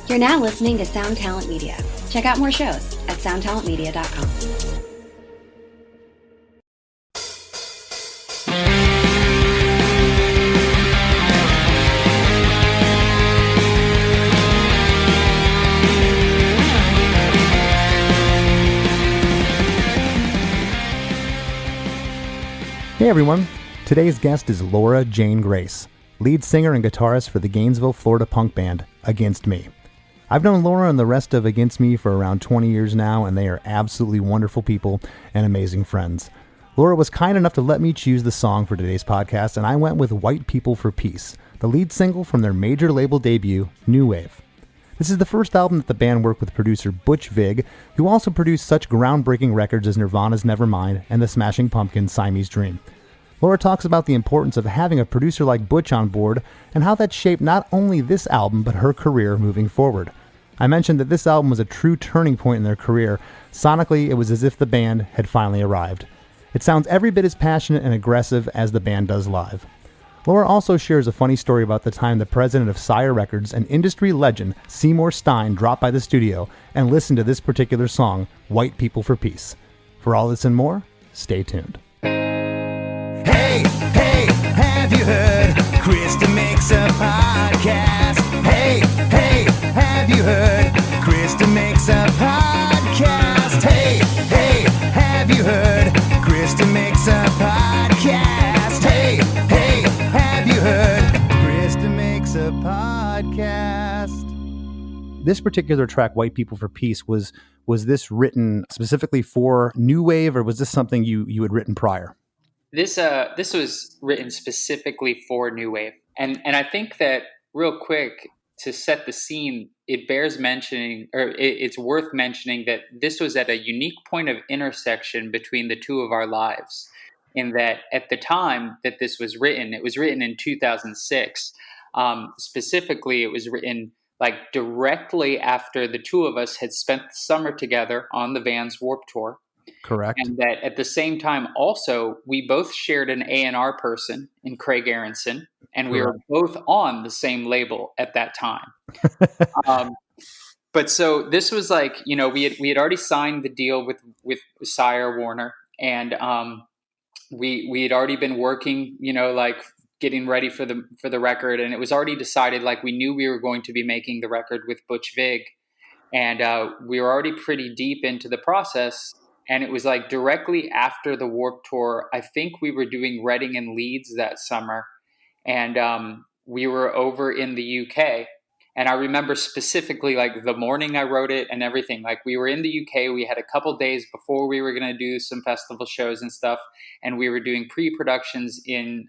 You're now listening to Sound Talent Media. Check out more shows at soundtalentmedia.com. Hey everyone, today's guest is Laura Jane Grace, lead singer and guitarist for the Gainesville, Florida punk band Against Me. I've known Laura and the rest of Against Me for around 20 years now, and they are absolutely wonderful people and amazing friends. Laura was kind enough to let me choose the song for today's podcast, and I went with White People for Peace, the lead single from their major label debut, New Wave. This is the first album that the band worked with producer Butch Vig, who also produced such groundbreaking records as Nirvana's Nevermind and the Smashing Pumpkins' Siamese Dream. Laura talks about the importance of having a producer like Butch on board and how that shaped not only this album but her career moving forward. I mentioned that this album was a true turning point in their career. Sonically, it was as if the band had finally arrived. It sounds every bit as passionate and aggressive as the band does live. Laura also shares a funny story about the time the president of Sire Records and industry legend Seymour Stein dropped by the studio and listened to this particular song, White People for Peace. For all this and more, stay tuned. Hey, have you heard? Krista makes a podcast. Hey, have you heard? Krista makes a podcast. Hey, have you heard? Krista makes a podcast. Hey, have you heard? Krista makes a podcast. This particular track, White People for Peace, was this written specifically for New Wave, or was this something you had written prior? This was written specifically for New Wave. And I think that real quick, to set the scene, it bears mentioning, or it's worth mentioning, that this was at a unique point of intersection between the two of our lives. In that at the time that this was written, it was written in 2006. Specifically, it was written like directly after the two of us had spent the summer together on the Vans Warped Tour. Correct. And that at the same time, also, we both shared an A&R person in Craig Aronson, and we were both on the same label at that time. But so this was like, we had already signed the deal with Sire Warner, and we had already been working, like getting ready for the record, and it was already decided, like we knew we were going to be making the record with Butch Vig, and we were already pretty deep into the process. And it was like directly after the Warped Tour. I think we were doing Reading and Leeds that summer. And we were over in the UK. And I remember specifically like the morning I wrote it and everything. Like we were in the UK. We had a couple days before we were going to do some festival shows and stuff. And we were doing pre-productions in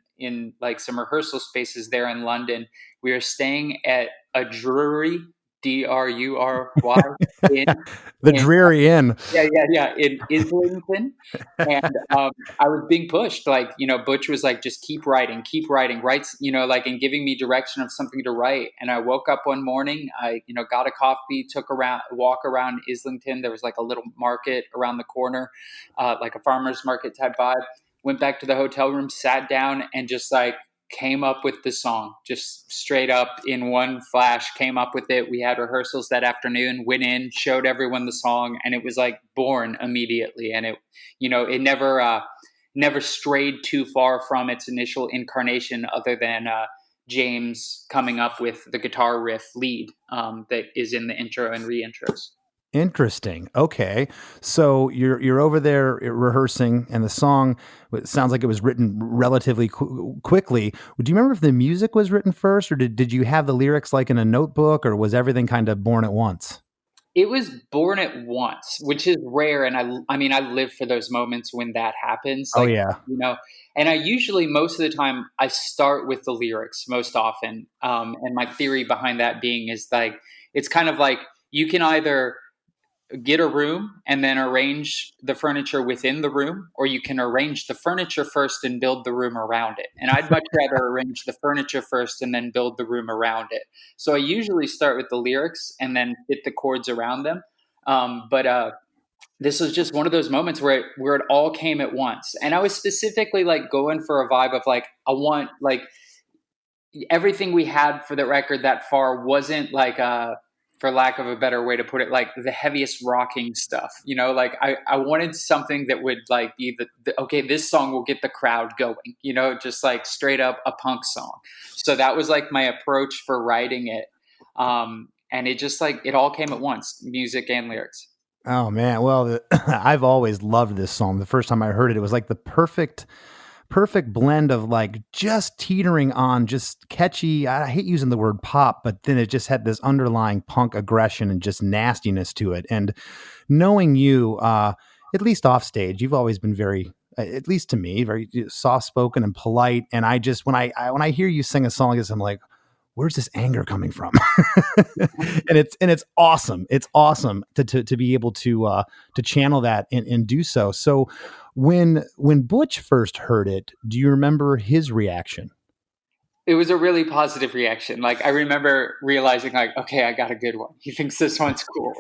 like some rehearsal spaces there in London. We were staying at a Drury, D-R-U-R-Y. The Dreary Inn. Yeah, in Islington. And I was being pushed, like, Butch was like, just keep writing, writes, like, and giving me direction of something to write. And I woke up one morning, I, got a coffee, walk around Islington. There was like a little market around the corner, like a farmer's market type vibe. Went back to the hotel room, sat down, and just like, came up with the song, just straight up in one flash, came up with it. We had rehearsals that afternoon, went in, showed everyone the song, and it was like born immediately. And it, it never strayed too far from its initial incarnation, other than James coming up with the guitar riff lead that is in the intro and re-intros. Interesting. Okay. So you're over there rehearsing, and the song, it sounds like it was written relatively quickly. Do you remember if the music was written first, or did you have the lyrics like in a notebook, or was everything kind of born at once? It was born at once, which is rare. And I mean, I live for those moments when that happens. Like, oh yeah. And I usually, most of the time, I start with the lyrics most often. And my theory behind that being is like, it's kind of like you can either get a room and then arrange the furniture within the room, or you can arrange the furniture first and build the room around it. And I'd much rather arrange the furniture first and then build the room around it. So I usually start with the lyrics and then fit the chords around them. But this was just one of those moments where it all came at once. And I was specifically like going for a vibe of like, I want like everything we had for the record that far wasn't like for lack of a better way to put it, like the heaviest rocking stuff, like I wanted something that would like be okay, this song will get the crowd going, just like straight up a punk song. So that was like my approach for writing it. And it just like, it all came at once, music and lyrics. Oh man. Well, I've always loved this song. The first time I heard it, it was like the perfect blend of like just teetering on just catchy. I hate using the word pop, but then it just had this underlying punk aggression and just nastiness to it. And knowing you, at least off stage, you've always been very, at least to me, very soft spoken and polite. And I just, when I hear you sing a song like this, I'm like, where's this anger coming from? and it's awesome. It's awesome to be able to channel that and do so. So when Butch first heard it, do you remember his reaction? It was a really positive reaction. Like I remember realizing like, okay, I got a good one. He thinks this one's cool.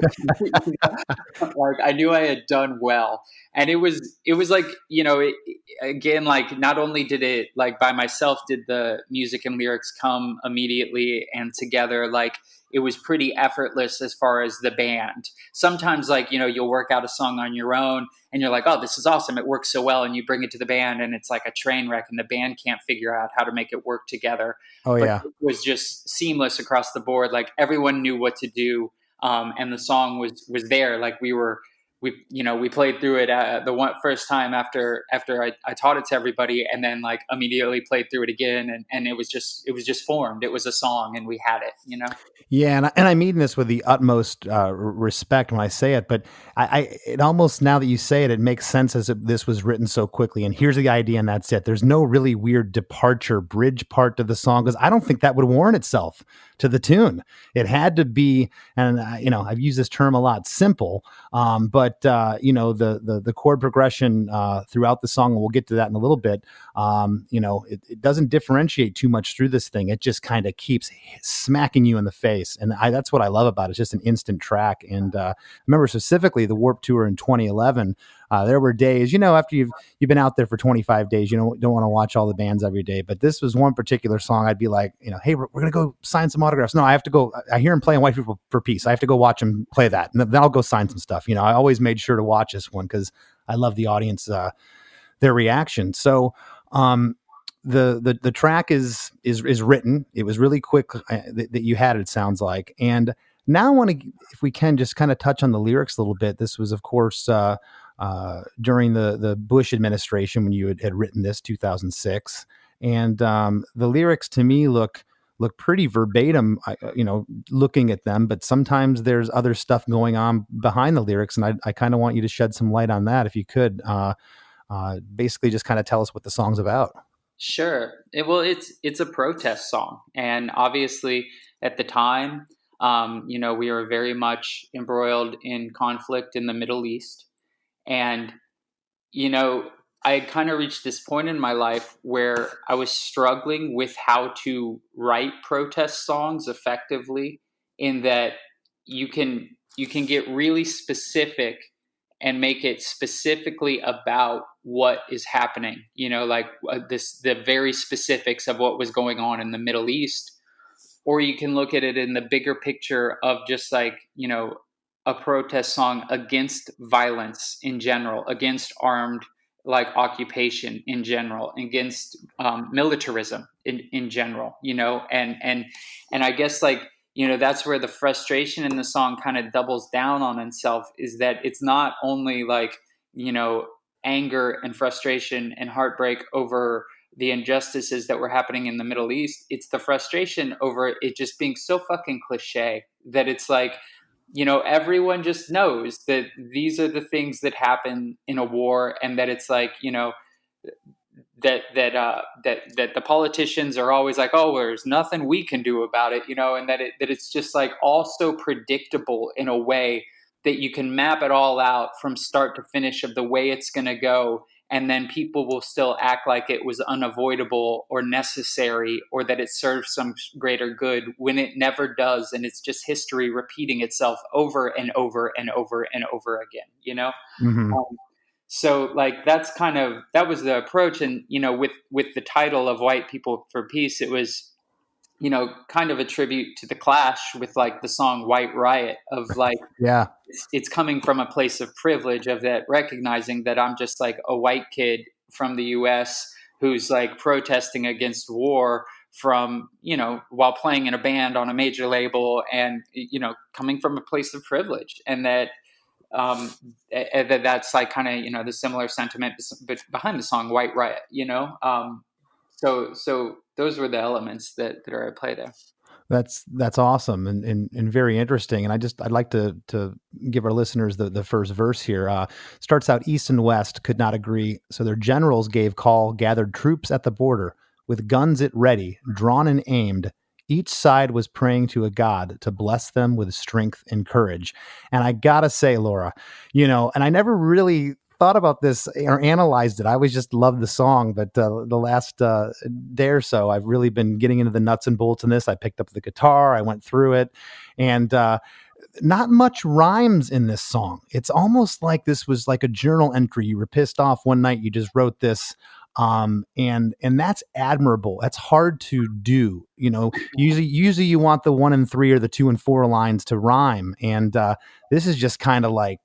Like I knew I had done well. And it was like, again, like not only did it like by myself, did the music and lyrics come immediately and together, like it was pretty effortless as far as the band. Sometimes like, you'll work out a song on your own and you're like, oh, this is awesome. It works so well. And you bring it to the band and it's like a train wreck and the band can't figure out how to make it work together. Oh, but yeah. It was just seamless across the board. Like everyone knew what to do. And the song was there. Like we played through it the first time after I taught it to everybody, and then like immediately played through it again, and it was just formed. It was a song, and we had it. Yeah, and I mean this with the utmost respect when I say it, but it almost, now that you say it, it makes sense as if this was written so quickly. And here's the idea, and that's it. There's no really weird departure bridge part to the song, because I don't think that would warrant itself to the tune. It had to be, and I've used this term a lot, simple, but the chord progression throughout the song, and we'll get to that in a little bit. It doesn't differentiate too much through this thing. It just kind of keeps smacking you in the face, and that's what I love about it. It's just an instant track. And I remember specifically the Warped Tour in 2011. There were days, after you've been out there for 25 days, you don't want to watch all the bands every day. But this was one particular song. I'd be like, hey, we're going to go sign some autographs. No, I have to go. I hear him playing White People for Peace. I have to go watch him play that. And then I'll go sign some stuff. I always made sure to watch this one because I love the audience, their reaction. So the track is written. It was really quick that you had it, sounds like. And now I want to, if we can, just kind of touch on the lyrics a little bit. This was, of course, during the Bush administration when you had written this, 2006, and the lyrics to me look pretty verbatim, looking at them, but sometimes there's other stuff going on behind the lyrics, and I kind of want you to shed some light on that, if you could. Basically just kind of tell us what the song's about. Sure. It's a protest song, and obviously at the time, we were very much embroiled in conflict in the Middle East. And, I had kind of reached this point in my life where I was struggling with how to write protest songs effectively, in that you can get really specific and make it specifically about what is happening, the very specifics of what was going on in the Middle East. Or you can look at it in the bigger picture of just like, a protest song against violence in general, against armed occupation in general, against militarism in general, and I guess that's where the frustration in the song kind of doubles down on itself, is that it's not only anger and frustration and heartbreak over the injustices that were happening in the Middle East. It's the frustration over it just being so fucking cliche that it's like, everyone just knows that these are the things that happen in a war, and that it's like, that the politicians are always like, oh, there's nothing we can do about it, and that it's just like all so predictable in a way that you can map it all out from start to finish of the way it's going to go. And then people will still act like it was unavoidable or necessary, or that it serves some greater good, when it never does. And it's just history repeating itself over and over and over and over again, Mm-hmm. So that was the approach. And, with the title of White People for Peace, it was kind of a tribute to the Clash with like the song White Riot of like, Yeah. it's coming from a place of privilege of that, recognizing that I'm just like a white kid from the US who's like protesting against war from, while playing in a band on a major label and, coming from a place of privilege. And that, that's like kind of, the similar sentiment behind the song White Riot, so those were the elements that are at play there. That's awesome and very interesting. And I'd like to give our listeners the first verse here. Starts out, east and west could not agree, so their generals gave call, gathered troops at the border with guns at ready, drawn and aimed. Each side was praying to a god to bless them with strength and courage. And I gotta say, Laura, and I never really thought about this or analyzed it. I always just loved the song, but the last day or so, I've really been getting into the nuts and bolts in this. I picked up the guitar, I went through it, and not much rhymes in this song. It's almost like this was like a journal entry. You were pissed off one night, you just wrote this. And that's admirable. That's hard to do. Usually you want the 1 and 3 or the 2 and 4 lines to rhyme. And this is just kind of like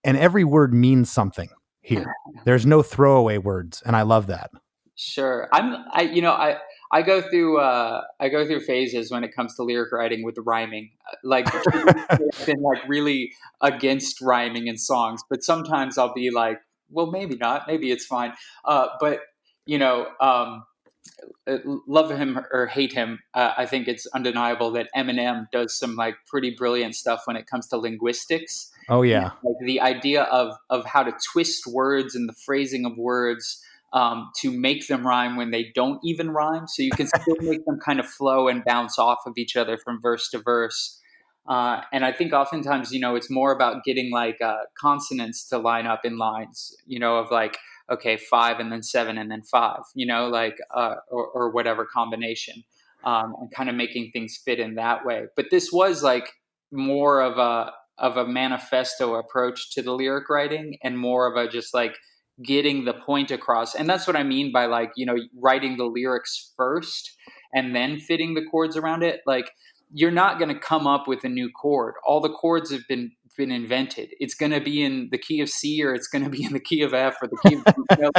and every word means something here. There's no throwaway words. And I love that. Sure. I go through phases when it comes to lyric writing with rhyming. Like I've been like really against rhyming in songs, but sometimes I'll be like, well, maybe not, maybe it's fine. But love him or hate him, I think it's undeniable that Eminem does some like pretty brilliant stuff when it comes to linguistics. Oh yeah. Like the idea of how to twist words and the phrasing of words to make them rhyme when they don't even rhyme. So you can still make them kind of flow and bounce off of each other from verse to verse. And I think oftentimes, it's more about getting like consonants to line up in lines, of like, okay, 5 and then 7 and then 5, or whatever combination, and kind of making things fit in that way. But this was like more of a manifesto approach to the lyric writing and more of a just like getting the point across. And that's what I mean by like, writing the lyrics first and then fitting the chords around it. Like, you're not going to come up with a new chord. All the chords have been invented. It's going to be in the key of C, or it's going to be in the key of F, or the key of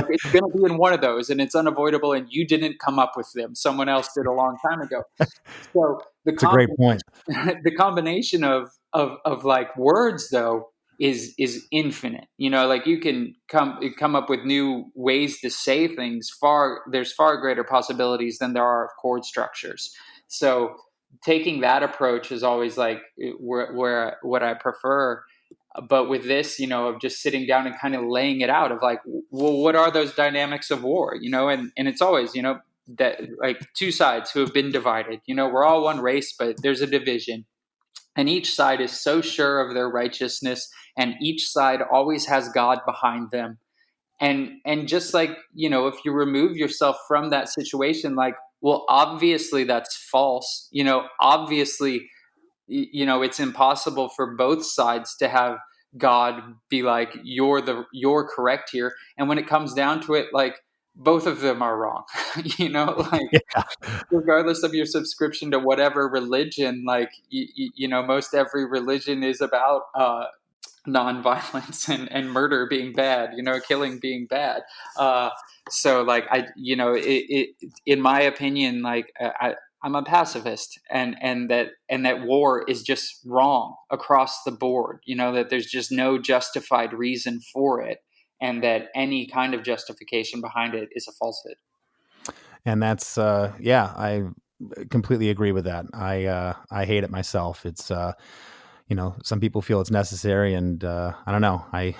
it's going to be in one of those, and it's unavoidable. And you didn't come up with them; someone else did a long time ago. So that's a great point. The combination of like words, though, is infinite. Like you can come up with new ways to say things. There's far greater possibilities than there are of chord structures. So taking that approach is always like where what I prefer. But with this, of just sitting down and kind of laying it out of like, well, what are those dynamics of war? And it's always, that like two sides who have been divided, we're all one race, but there's a division. And each side is so sure of their righteousness, and each side always has God behind them. And just like, if you remove yourself from that situation, like, well, obviously that's false. Obviously, it's impossible for both sides to have God be like, you're correct here. And when it comes down to it, like, both of them are wrong, regardless of your subscription to whatever religion, like, most every religion is about, nonviolence and murder being bad, killing being bad. So like in my opinion, like I'm a pacifist, and that war is just wrong across the board. That there's just no justified reason for it, and that any kind of justification behind it is a falsehood. And that's I completely agree with that. I hate it myself. It's some people feel it's necessary, and I don't know. I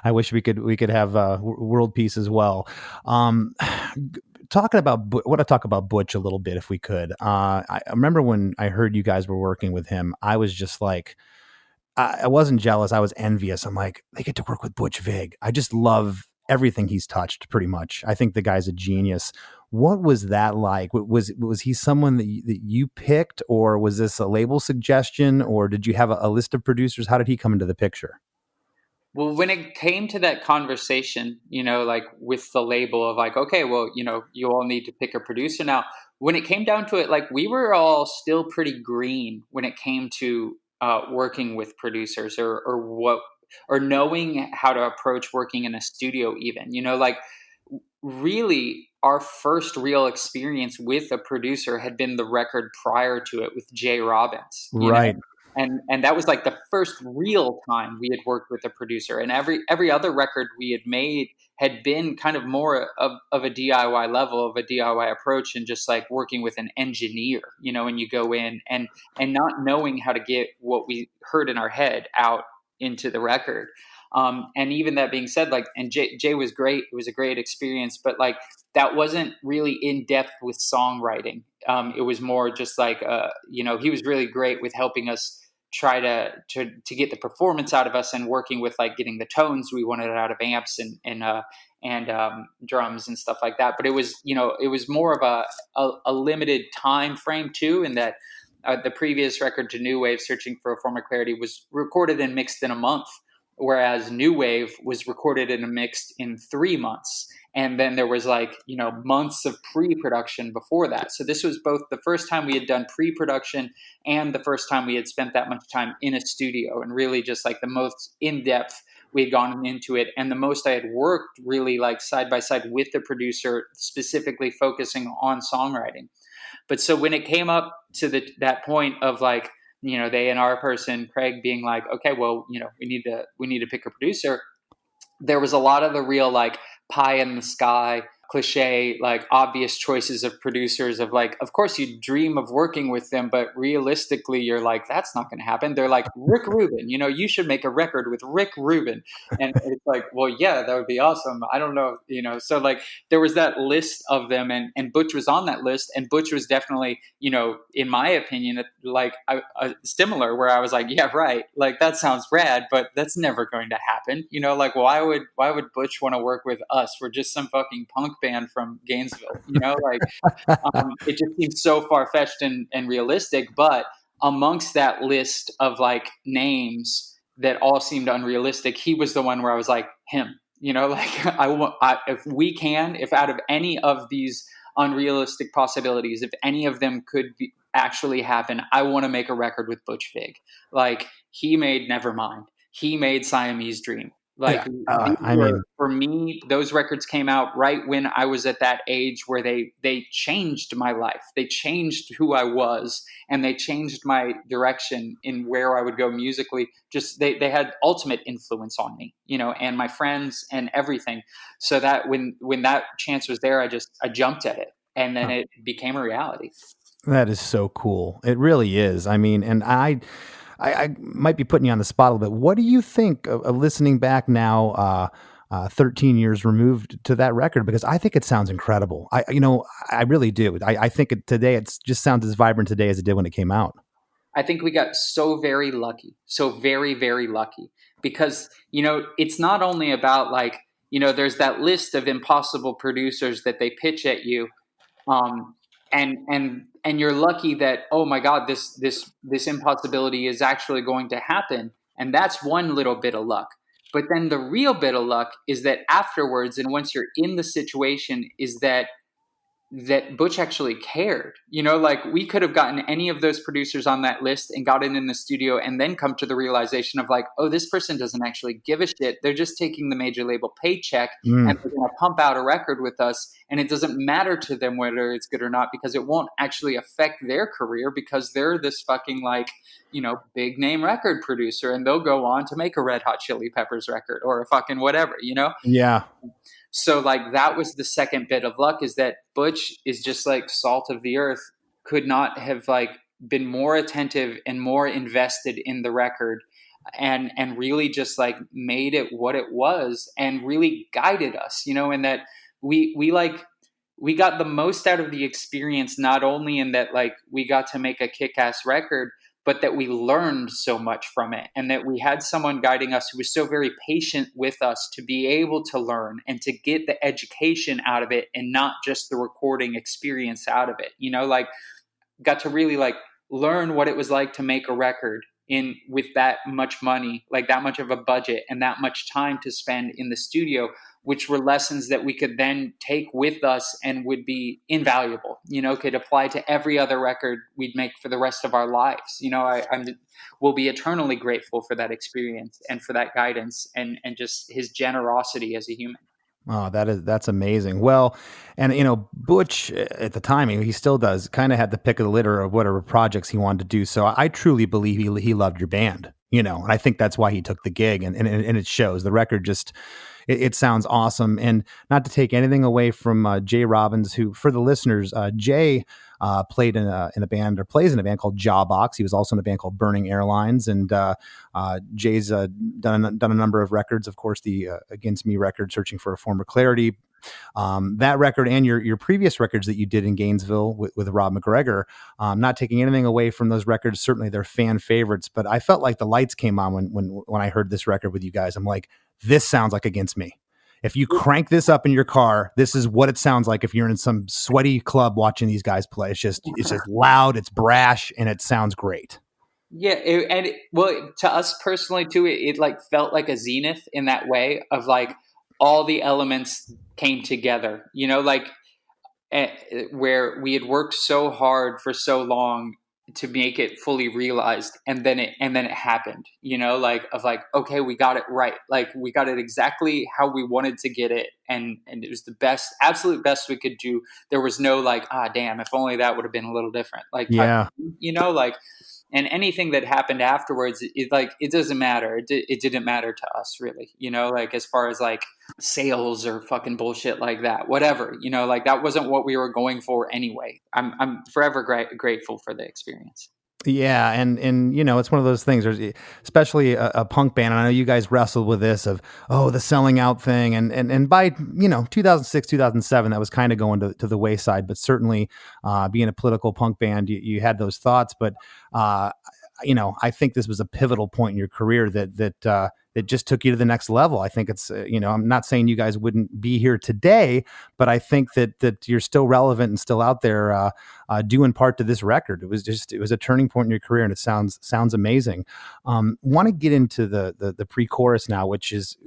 I wish we could have world peace as well. Talking about want to talk about Butch a little bit, if we could. I remember when I heard you guys were working with him, I was just like, I wasn't jealous. I was envious. I'm like, they get to work with Butch Vig. I just love everything he's touched, pretty much. I think the guy's a genius. What was that like? Was he someone that you picked, or was this a label suggestion, or did you have a list of producers? How did he come into the picture? Well, when it came to that conversation, like with the label of like, okay, well, you all need to pick a producer now. when it came down to it, like we were all still pretty green when it came to working with producers or knowing how to approach working in a studio even, like really our first real experience with a producer had been the record prior to it with Jay Robbins, Right. and that was like the first real time we had worked with a producer. And every other record we had made had been kind of more of a DIY level, of a DIY approach, and just like working with an engineer, and you go in and not knowing how to get what we heard in our head out into the record. And even that being said, like, and Jay was great. It was a great experience, but like that wasn't really in depth with songwriting. It was more just like, he was really great with helping us try to get the performance out of us and working with like getting the tones we wanted out of amps and drums and stuff like that. But it was, it was more of a limited time frame too, in that the previous record, To New Wave, Searching for a Form of Clarity, was recorded and mixed in a month, whereas New Wave was recorded and mixed in 3 months. And then there was like, months of pre-production before that. So this was both the first time we had done pre-production and the first time we had spent that much time in a studio, and really just like the most in-depth we had gone into it, and the most I had worked really like side by side with the producer, specifically focusing on songwriting. But so when it came up to that point of like, the A&R person, Craig, being like, okay, well, we need to pick a producer, there was a lot of the real like pie in the sky, cliche, like obvious choices of producers of like, of course you dream of working with them, but realistically you're like, that's not going to happen. They're like, Rick Rubin, you should make a record with Rick Rubin. And it's like, well, yeah, that would be awesome. I don't know, so like there was that list of them, and Butch was on that list, and Butch was definitely, in my opinion, like similar, where I was like, yeah, right. Like that sounds rad, but that's never going to happen. Like why would Butch want to work with us? We're just some fucking punk band from Gainesville, like it just seems so far-fetched and realistic. But amongst that list of like names that all seemed unrealistic, he was the one where I was like, him, like if out of any of these unrealistic possibilities, if any of them could actually happen, I want to make a record with Butch Vig. Like he made Nevermind, he made Siamese Dream. Like for me, those records came out right when I was at that age where they changed my life. They changed who I was, and they changed my direction in where I would go musically. Just they had ultimate influence on me, and my friends and everything. So that when that chance was there, I jumped at it, and then it became a reality. That is so cool. It really is. I mean, and I might be putting you on the spot a little bit. What do you think of listening back now, 13 years removed to that record? Because I think it sounds incredible. I really do. I think today it just sounds as vibrant today as it did when it came out. I think we got so very lucky, so very, very lucky, because, it's not only about like, there's that list of impossible producers that they pitch at you. And you're lucky that, oh my God, this impossibility is actually going to happen. And that's one little bit of luck. But then the real bit of luck is that afterwards, and once you're in the situation, is that Butch actually cared. Like we could have gotten any of those producers on that list and gotten in the studio and then come to the realization of like, oh, this person doesn't actually give a shit. They're just taking the major label paycheck and they're going to pump out a record with us. And it doesn't matter to them whether it's good or not, because it won't actually affect their career, because they're this fucking like, big name record producer, and they'll go on to make a Red Hot Chili Peppers record or a fucking whatever, Yeah. So like that was the second bit of luck, is that Butch is just like salt of the earth, could not have like been more attentive and more invested in the record, and really just like made it what it was, and really guided us, and that we got the most out of the experience, not only in that like we got to make a kick-ass record, but that we learned so much from it, and that we had someone guiding us who was so very patient with us to be able to learn and to get the education out of it, and not just the recording experience out of it, like got to really like learn what it was like to make a record, in with that much money, like that much of a budget and that much time to spend in the studio, which were lessons that we could then take with us and would be invaluable, could apply to every other record we'd make for the rest of our lives. We'll be eternally grateful for that experience and for that guidance and just his generosity as a human. Oh, that's amazing. Well, and Butch at the time, he still does, kind of had the pick of the litter of whatever projects he wanted to do. So I truly believe he loved your band, and I think that's why he took the gig, and it shows. The record just it sounds awesome. And not to take anything away from Jay Robbins, who, for the listeners, Jay played in a band, or plays in a band called Jawbox. He was also in a band called Burning Airlines, and Jay's done a number of records. Of course, the Against Me record, Searching for a Former Clarity. That record and your previous records that you did in Gainesville with Rob McGregor, not taking anything away from those records. Certainly they're fan favorites, but I felt like the lights came on when I heard this record with you guys. I'm like, this sounds like Against Me. If you crank this up in your car, this is what it sounds like if you're in some sweaty club watching these guys play. It's just loud, it's brash, and it sounds great. Yeah, to us personally too, it like felt like a zenith in that way of like all the elements came together, where we had worked so hard for so long to make it fully realized, and then it happened, okay, we got it right, like we got it exactly how we wanted to get it, and it was the best, absolute best we could do. There was no like, damn, if only that would have been a little different, and anything that happened afterwards, it doesn't matter. It didn't matter to us really, as far as like sales or fucking bullshit like that, whatever, that wasn't what we were going for anyway. I'm forever grateful for the experience. Yeah, and it's one of those things. There's especially a punk band, and I know you guys wrestled with this of the selling out thing, and by 2006, 2007, that was kind of going to the wayside. But certainly, being a political punk band, you had those thoughts. But I think this was a pivotal point in your career that just took you to the next level. I think it's, I'm not saying you guys wouldn't be here today, but I think that you're still relevant and still out there due in part to this record. It was a turning point in your career, and it sounds amazing. Want to get into the pre-chorus now, which is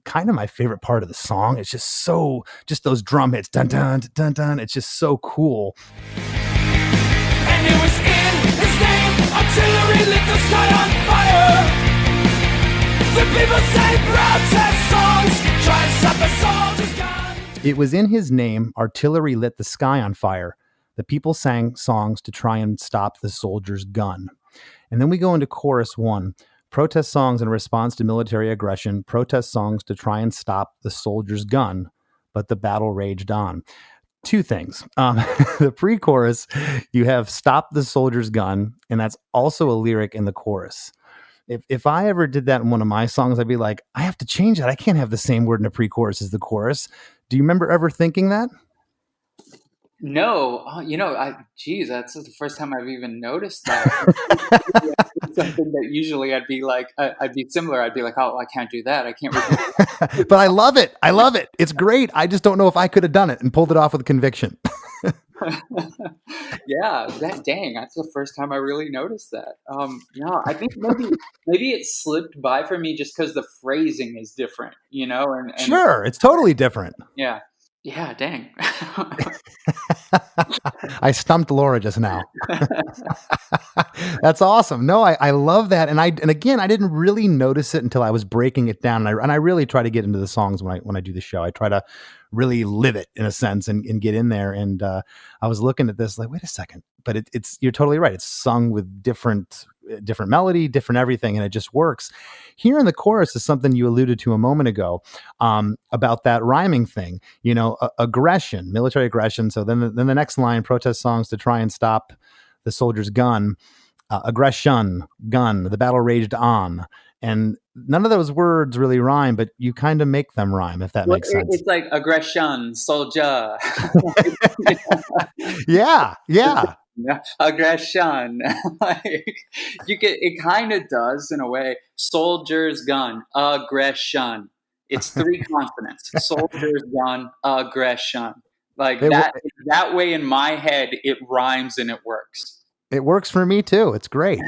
kind of my favorite part of the song. It's just those drum hits, dun dun dun dun. It's just so cool. And it was in his name, artillery lit the sky on fire. The people sang protest songs, try to stop the soldiers' gun. It was in his name, artillery lit the sky on fire. The people sang songs to try and stop the soldier's gun. And then we go into chorus 1. Protest songs in response to military aggression, protest songs to try and stop the soldier's gun, but the battle raged on. Two things. The pre-chorus, you have stop the soldier's gun, and that's also a lyric in the chorus. If I ever did that in one of my songs, I'd be like, I have to change that. I can't have the same word in the pre-chorus as the chorus. Do you remember ever thinking that? No, that's the first time I've even noticed that. Something that usually I'd be like, I'd be similar. I'd be like, oh, I can't do that. I can't. But I love it. It's great. I just don't know if I could have done it and pulled it off with conviction. Yeah, dang, that's the first time I really noticed that. I think maybe it slipped by for me just because the phrasing is different, and sure, it's totally different. Yeah, dang. I stumped Laura just now. That's awesome. No, I love that, and again, I didn't really notice it until I was breaking it down, and I really try to get into the songs when I do the show. I try to really live it in a sense and get in there. And I was looking at this like, wait a second, but it's you're totally right. It's sung with different melody, different everything, and it just works. Here in the chorus is something you alluded to a moment ago about that rhyming thing. Aggression, military aggression. So then the next line, protest songs to try and stop the soldier's gun. Aggression, gun, the battle raged on. And none of those words really rhyme, but you kind of make them rhyme, if that makes sense. It's like aggression, soldier. Yeah. Aggression. It kind of does in a way. Soldier's gun, aggression. It's 3 consonants. Soldier's gun, aggression. Like that way in my head, it rhymes and it works. It works for me too. It's great.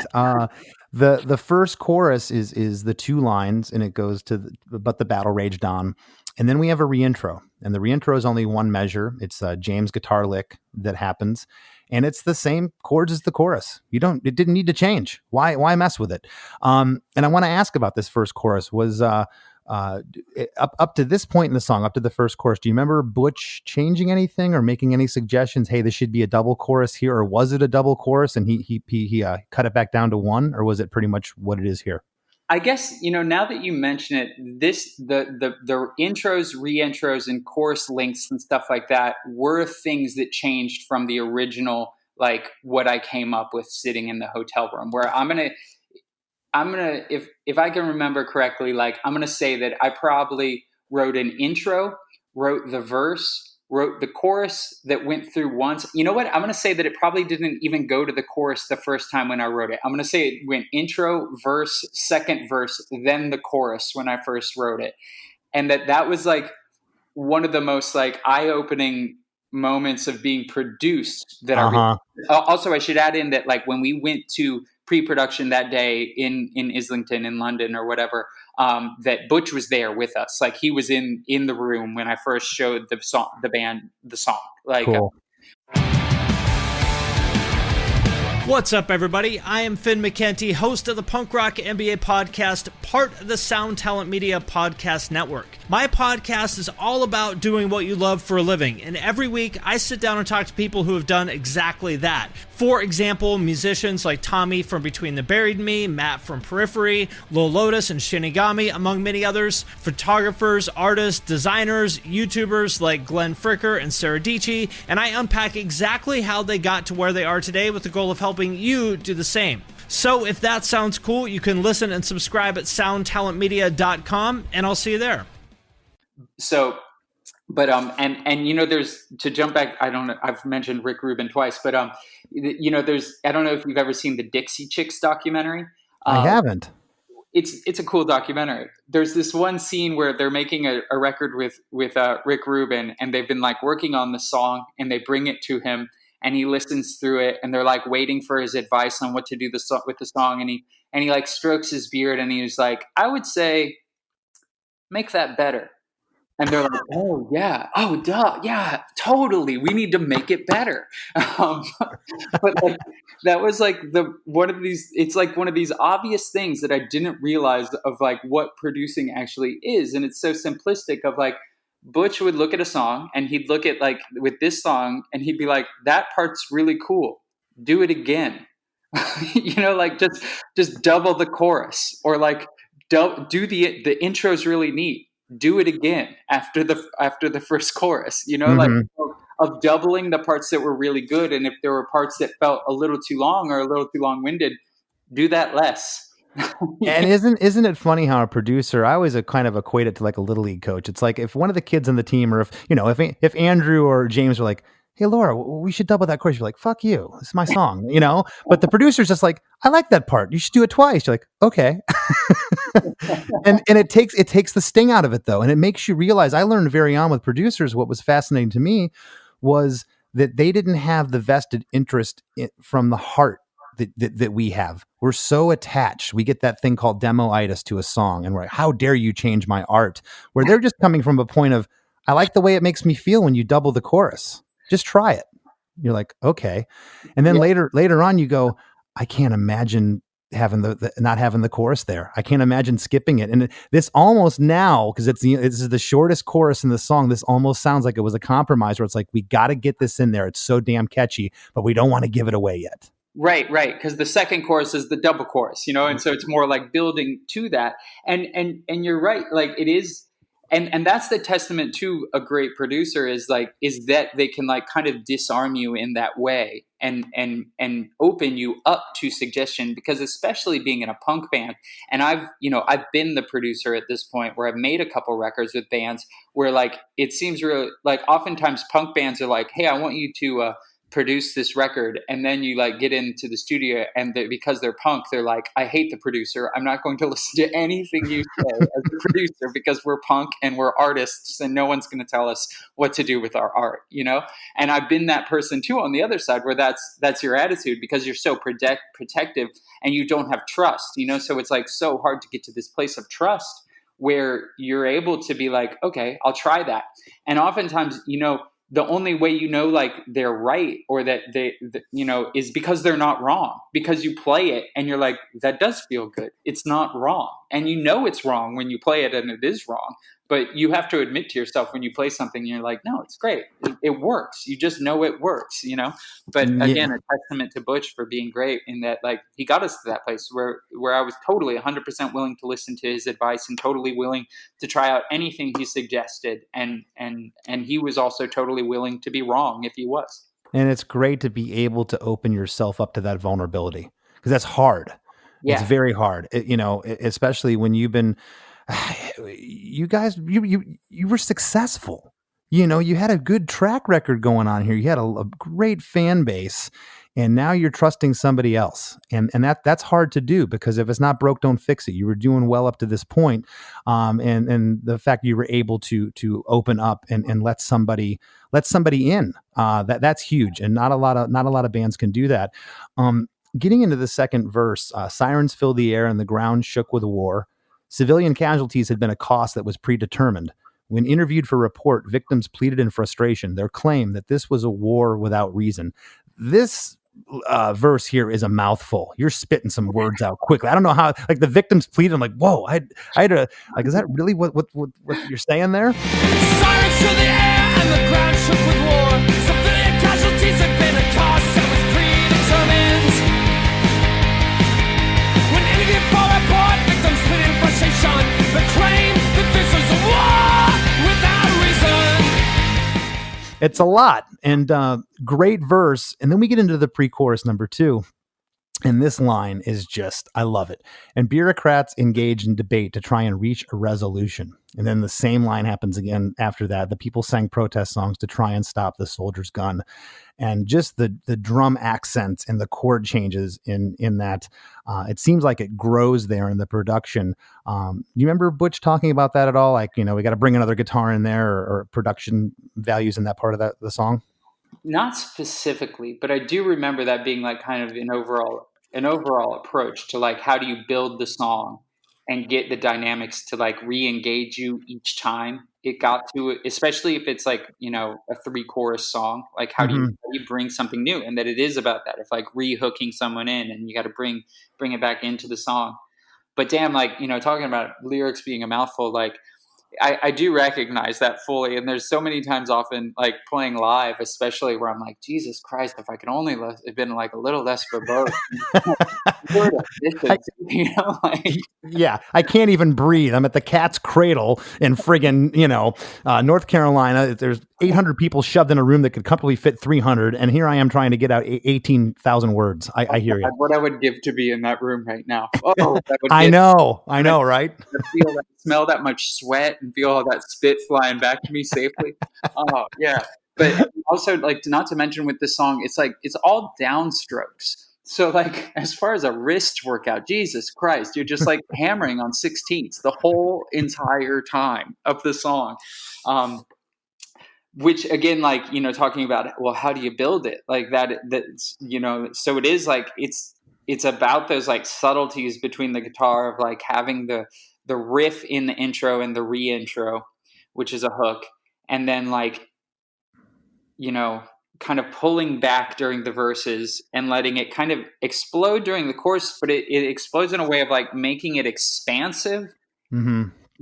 The first chorus is the two lines, and it goes to but the battle raged on, and then we have a reintro, and the reintro is only one measure. It's a James guitar lick that happens, and it's the same chords as the chorus. It didn't need to change. Why mess with it? And I want to ask about this first chorus. Was up to this point in the song, up to the first chorus, do you remember Butch changing anything or making any suggestions? Hey, this should be a double chorus here, or was it a double chorus and he cut it back down to one, or was it pretty much what it is here? I guess, now that you mention it, the intros, reintros, and chorus links and stuff like that were things that changed from the original, like what I came up with sitting in the hotel room, where I'm gonna if I can remember correctly, like I'm gonna say that I probably wrote an intro, wrote the verse, wrote the chorus that went through once. You know what? I'm gonna say that it probably didn't even go to the chorus the first time when I wrote it. I'm gonna say it went intro, verse, second verse, then the chorus when I first wrote it, and that was like one of the most like eye-opening moments of being produced that also I should add in that like when we went to pre-production that day in Islington in London or whatever, that Butch was there with us. Like he was in the room when I first showed the band the song. Like cool. What's up, everybody? I am Finn McKenty, host of the Punk Rock MBA podcast, part of the Sound Talent Media podcast network. My podcast is all about doing what you love for a living, and every week I sit down and talk to people who have done exactly that. For example, musicians like Tommy from Between the Buried and Me, Matt from Periphery, Lil Lotus and Shinigami, among many others, photographers, artists, designers, YouTubers like Glenn Fricker and Sarah Dici, and I unpack exactly how they got to where they are today with the goal of helping you do the same. So if that sounds cool, you can listen and subscribe at soundtalentmedia.com, and I'll see you there. So, but and there's, to jump back, I don't know, I've mentioned Rick Rubin twice, but there's, I don't know if you've ever seen the Dixie Chicks documentary. I haven't. It's a cool documentary. There's this one scene where they're making a record with Rick Rubin, and they've been like working on the song, and they bring it to him, and he listens through it, and they're like waiting for his advice on what to do with the song, and he like strokes his beard, and he was like, I would say, make that better. And they're like, oh yeah, oh duh, yeah, totally. We need to make it better. But like that was like it's like one of these obvious things that I didn't realize of like what producing actually is, and it's so simplistic. Of like, Butch would look at a song and he'd look at like with this song and he'd be like, that part's really cool. Do it again. Like just double the chorus, or like do the intro's really neat. Do it again after the first chorus, like of doubling the parts that were really good. And if there were parts that felt a little too long or a little too long winded, do that less. And isn't it funny how a producer, I always kind of equate it to like a little league coach. It's like if one of the kids on the team, or if Andrew or James were like, hey Laura, we should double that chorus, you're like, fuck you, this is my song, but the producer's just like, I like that part, you should do it twice. You're like, okay. and it takes the sting out of it though, and it makes you realize, I learned very on with producers, what was fascinating to me was that they didn't have the vested interest from the heart that we have. We're so attached. We get that thing called demoitis to a song, and we're like, how dare you change my art? Where they're just coming from a point of, I like the way it makes me feel when you double the chorus. Just try it. You're like, okay. And then later on you go, I can't imagine having not having the chorus there. I can't imagine skipping it. And this almost now, because this is the shortest chorus in the song, this almost sounds like it was a compromise where it's like, we got to get this in there. It's so damn catchy, but we don't want to give it away yet. Right. Because the second chorus is the double chorus, and so it's more like building to that. And you're right. Like it is. And that's the testament to a great producer is that they can like kind of disarm you in that way and open you up to suggestion, because especially being in a punk band, and I've been the producer at this point where I've made a couple records with bands where like it seems real, like oftentimes punk bands are like, hey, I want you to produce this record, and then you like get into the studio, and because they're punk, they're like, I hate the producer. I'm not going to listen to anything you say as a producer because we're punk and we're artists, and no one's going to tell us what to do with our art, you know? And I've been that person too on the other side, where that's your attitude because you're so protective and you don't have trust, you know? So it's like so hard to get to this place of trust where you're able to be like, okay, I'll try that. And oftentimes, you know, the only way you know like they're right or that you know, is because they're not wrong, because you play it and you're like, that does feel good. It's not wrong. And you know it's wrong when you play it and it is wrong. But you have to admit to yourself when you play something, you're like, no, it's great. It works. You just know it works, you know? But again, a testament to Butch for being great in that, like, he got us to that place where I was totally 100% willing to listen to his advice and totally willing to try out anything he suggested. And he was also totally willing to be wrong if he was. And it's great to be able to open yourself up to that vulnerability, because that's hard. Yeah. It's very hard, you know, especially when you've been, you guys, you were successful. You know, you had a good track record going on here. You had a great fan base, and now you're trusting somebody else. And that's hard to do, because if it's not broke, don't fix it. You were doing well up to this point. And the fact you were able to open up and let somebody in, that's huge. And not a lot of bands can do that. Getting into the second verse, sirens filled the air and the ground shook with war. Civilian casualties had been a cost that was predetermined. When interviewed for report, victims pleaded in frustration their claim that this was a war without reason. This verse here is a mouthful. You're spitting some words out quickly. I don't know how, like, the victims pleaded. I'm like, whoa, I had a, like, is that really what you're saying there? Sirens to the air and the ground shook with war. Civilian casualties had been a cost that was predetermined. When interviewed for report, victims pleaded in frustration the claim that this was a war without reason. It's a lot, and great verse. And then we get into the pre-chorus number 2. And this line is just, I love it. And bureaucrats engage in debate to try and reach a resolution. And then the same line happens again after that. The people sang protest songs to try and stop the soldier's gun. And just the drum accents and the chord changes in that, it seems like it grows there in the production. Do you remember Butch talking about that at all? Like, you know, we got to bring another guitar in there, or production values in that part of the song? Not specifically, but I do remember that being like kind of an overall approach to like, how do you build the song and get the dynamics to like re-engage you each time it got to it, especially if it's like, you know, a 3-chorus song, like how do you bring something new? And that it is about that, if like re-hooking someone in, and you got to bring it back into the song. But damn, like, you know, talking about lyrics being a mouthful, like I do recognize that fully. And there's so many times often like playing live, especially, where I'm like, Jesus Christ, if I could only have been like a little less verbose. You know, like, yeah, I can't even breathe. I'm at the Cat's Cradle in friggin', you know, North Carolina. There's 800 people shoved in a room that could comfortably fit 300. And here I am trying to get out 18,000 words. I hear you. What I would give to be in that room right now. I know, right? Feel that, smell that much sweat and feel all that spit flying back to me safely. Oh yeah. But also, like, not to mention with this song, it's like, it's all downstrokes. So like, as far as a wrist workout, Jesus Christ, you're just like hammering on 16ths the whole entire time of the song. Which again, like, you know, talking about, well, how do you build it? Like that's, you know, so it is like, it's about those like subtleties between the guitar of like having the riff in the intro and the re-intro, which is a hook. And then like, you know, kind of pulling back during the verses and letting it kind of explode during the chorus, but it explodes in a way of like making it expansive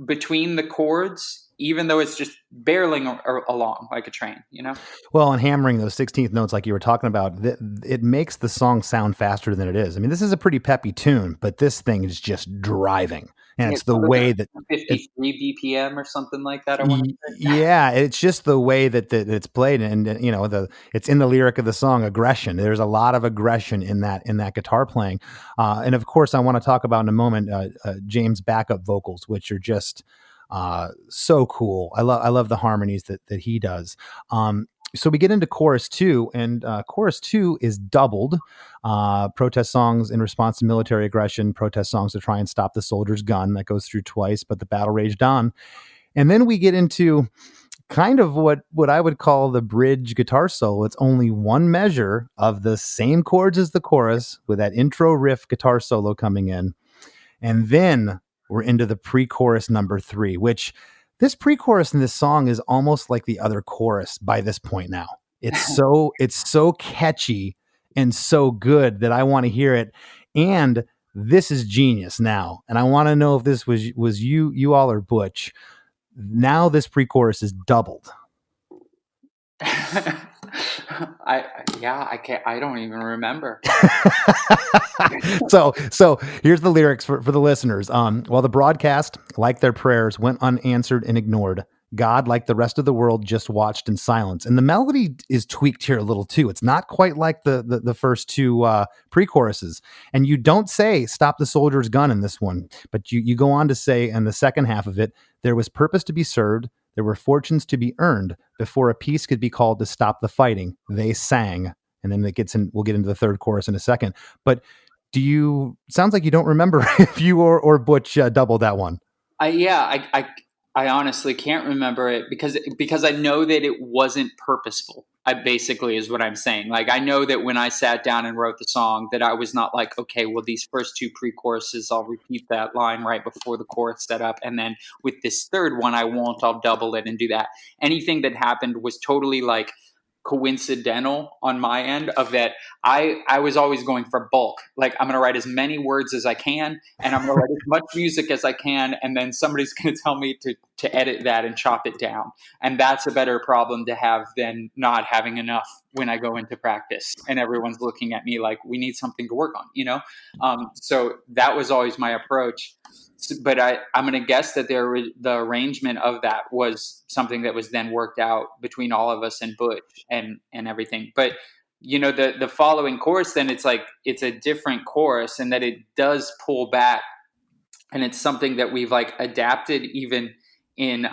between the chords, even though it's just barreling along like a train, you know? Well, and hammering those 16th notes like you were talking about, it makes the song sound faster than it is. I mean, this is a pretty peppy tune, but this thing is just driving. And it's the way that 53 BPM or something like that. I want to say. Yeah, it's just the way that it's played, and you know, it's in the lyric of the song, aggression. There's a lot of aggression in that guitar playing, and of course, I want to talk about in a moment James' backup vocals, which are just so cool. I love the harmonies that he does. So we get into chorus 2, and chorus 2 is doubled. Protest songs in response to military aggression, protest songs to try and stop the soldier's gun. That goes through twice, but the battle raged on. And then we get into kind of what I would call the bridge guitar solo. It's only one measure of the same chords as the chorus with that intro riff guitar solo coming in. And then we're into the pre-chorus number 3, which this pre-chorus in this song is almost like the other chorus by this point now. It's so catchy and so good that I want to hear it. And this is genius now. And I want to know if this was you all or Butch. Now this pre-chorus is doubled. I don't even remember. So here's the lyrics for the listeners. While the broadcast, like their prayers, went unanswered and ignored, God, like the rest of the world, just watched in silence. And the melody is tweaked here a little too. It's not quite like the first two pre-choruses. And you don't say "stop the soldier's gun" in this one, but you go on to say in the second half of it, there was purpose to be served, there were fortunes to be earned before a peace could be called to stop the fighting. They sang. And then it gets in. We'll get into the third chorus in a second. But sounds like you don't remember if you or Butch doubled that one. I honestly can't remember it because I know that it wasn't purposeful. I basically is what I'm saying. Like, I know that when I sat down and wrote the song that I was not like, okay, well, these first two pre-choruses, I'll repeat that line right before the chorus set up. And then with this third one, I'll double it and do that. Anything that happened was totally like coincidental on my end of that. I was always going for bulk. Like, I'm going to write as many words as I can, and I'm going to write as much music as I can, and then somebody's going to tell me to edit that and chop it down. And that's a better problem to have than not having enough when I go into practice and everyone's looking at me like, we need something to work on, you know? So that was always my approach. But I'm going to guess that the arrangement of that was something that was then worked out between all of us and Butch and everything. But, you know, the following chorus, then it's like, it's a different chorus, and that it does pull back. And it's something that we've like adapted even in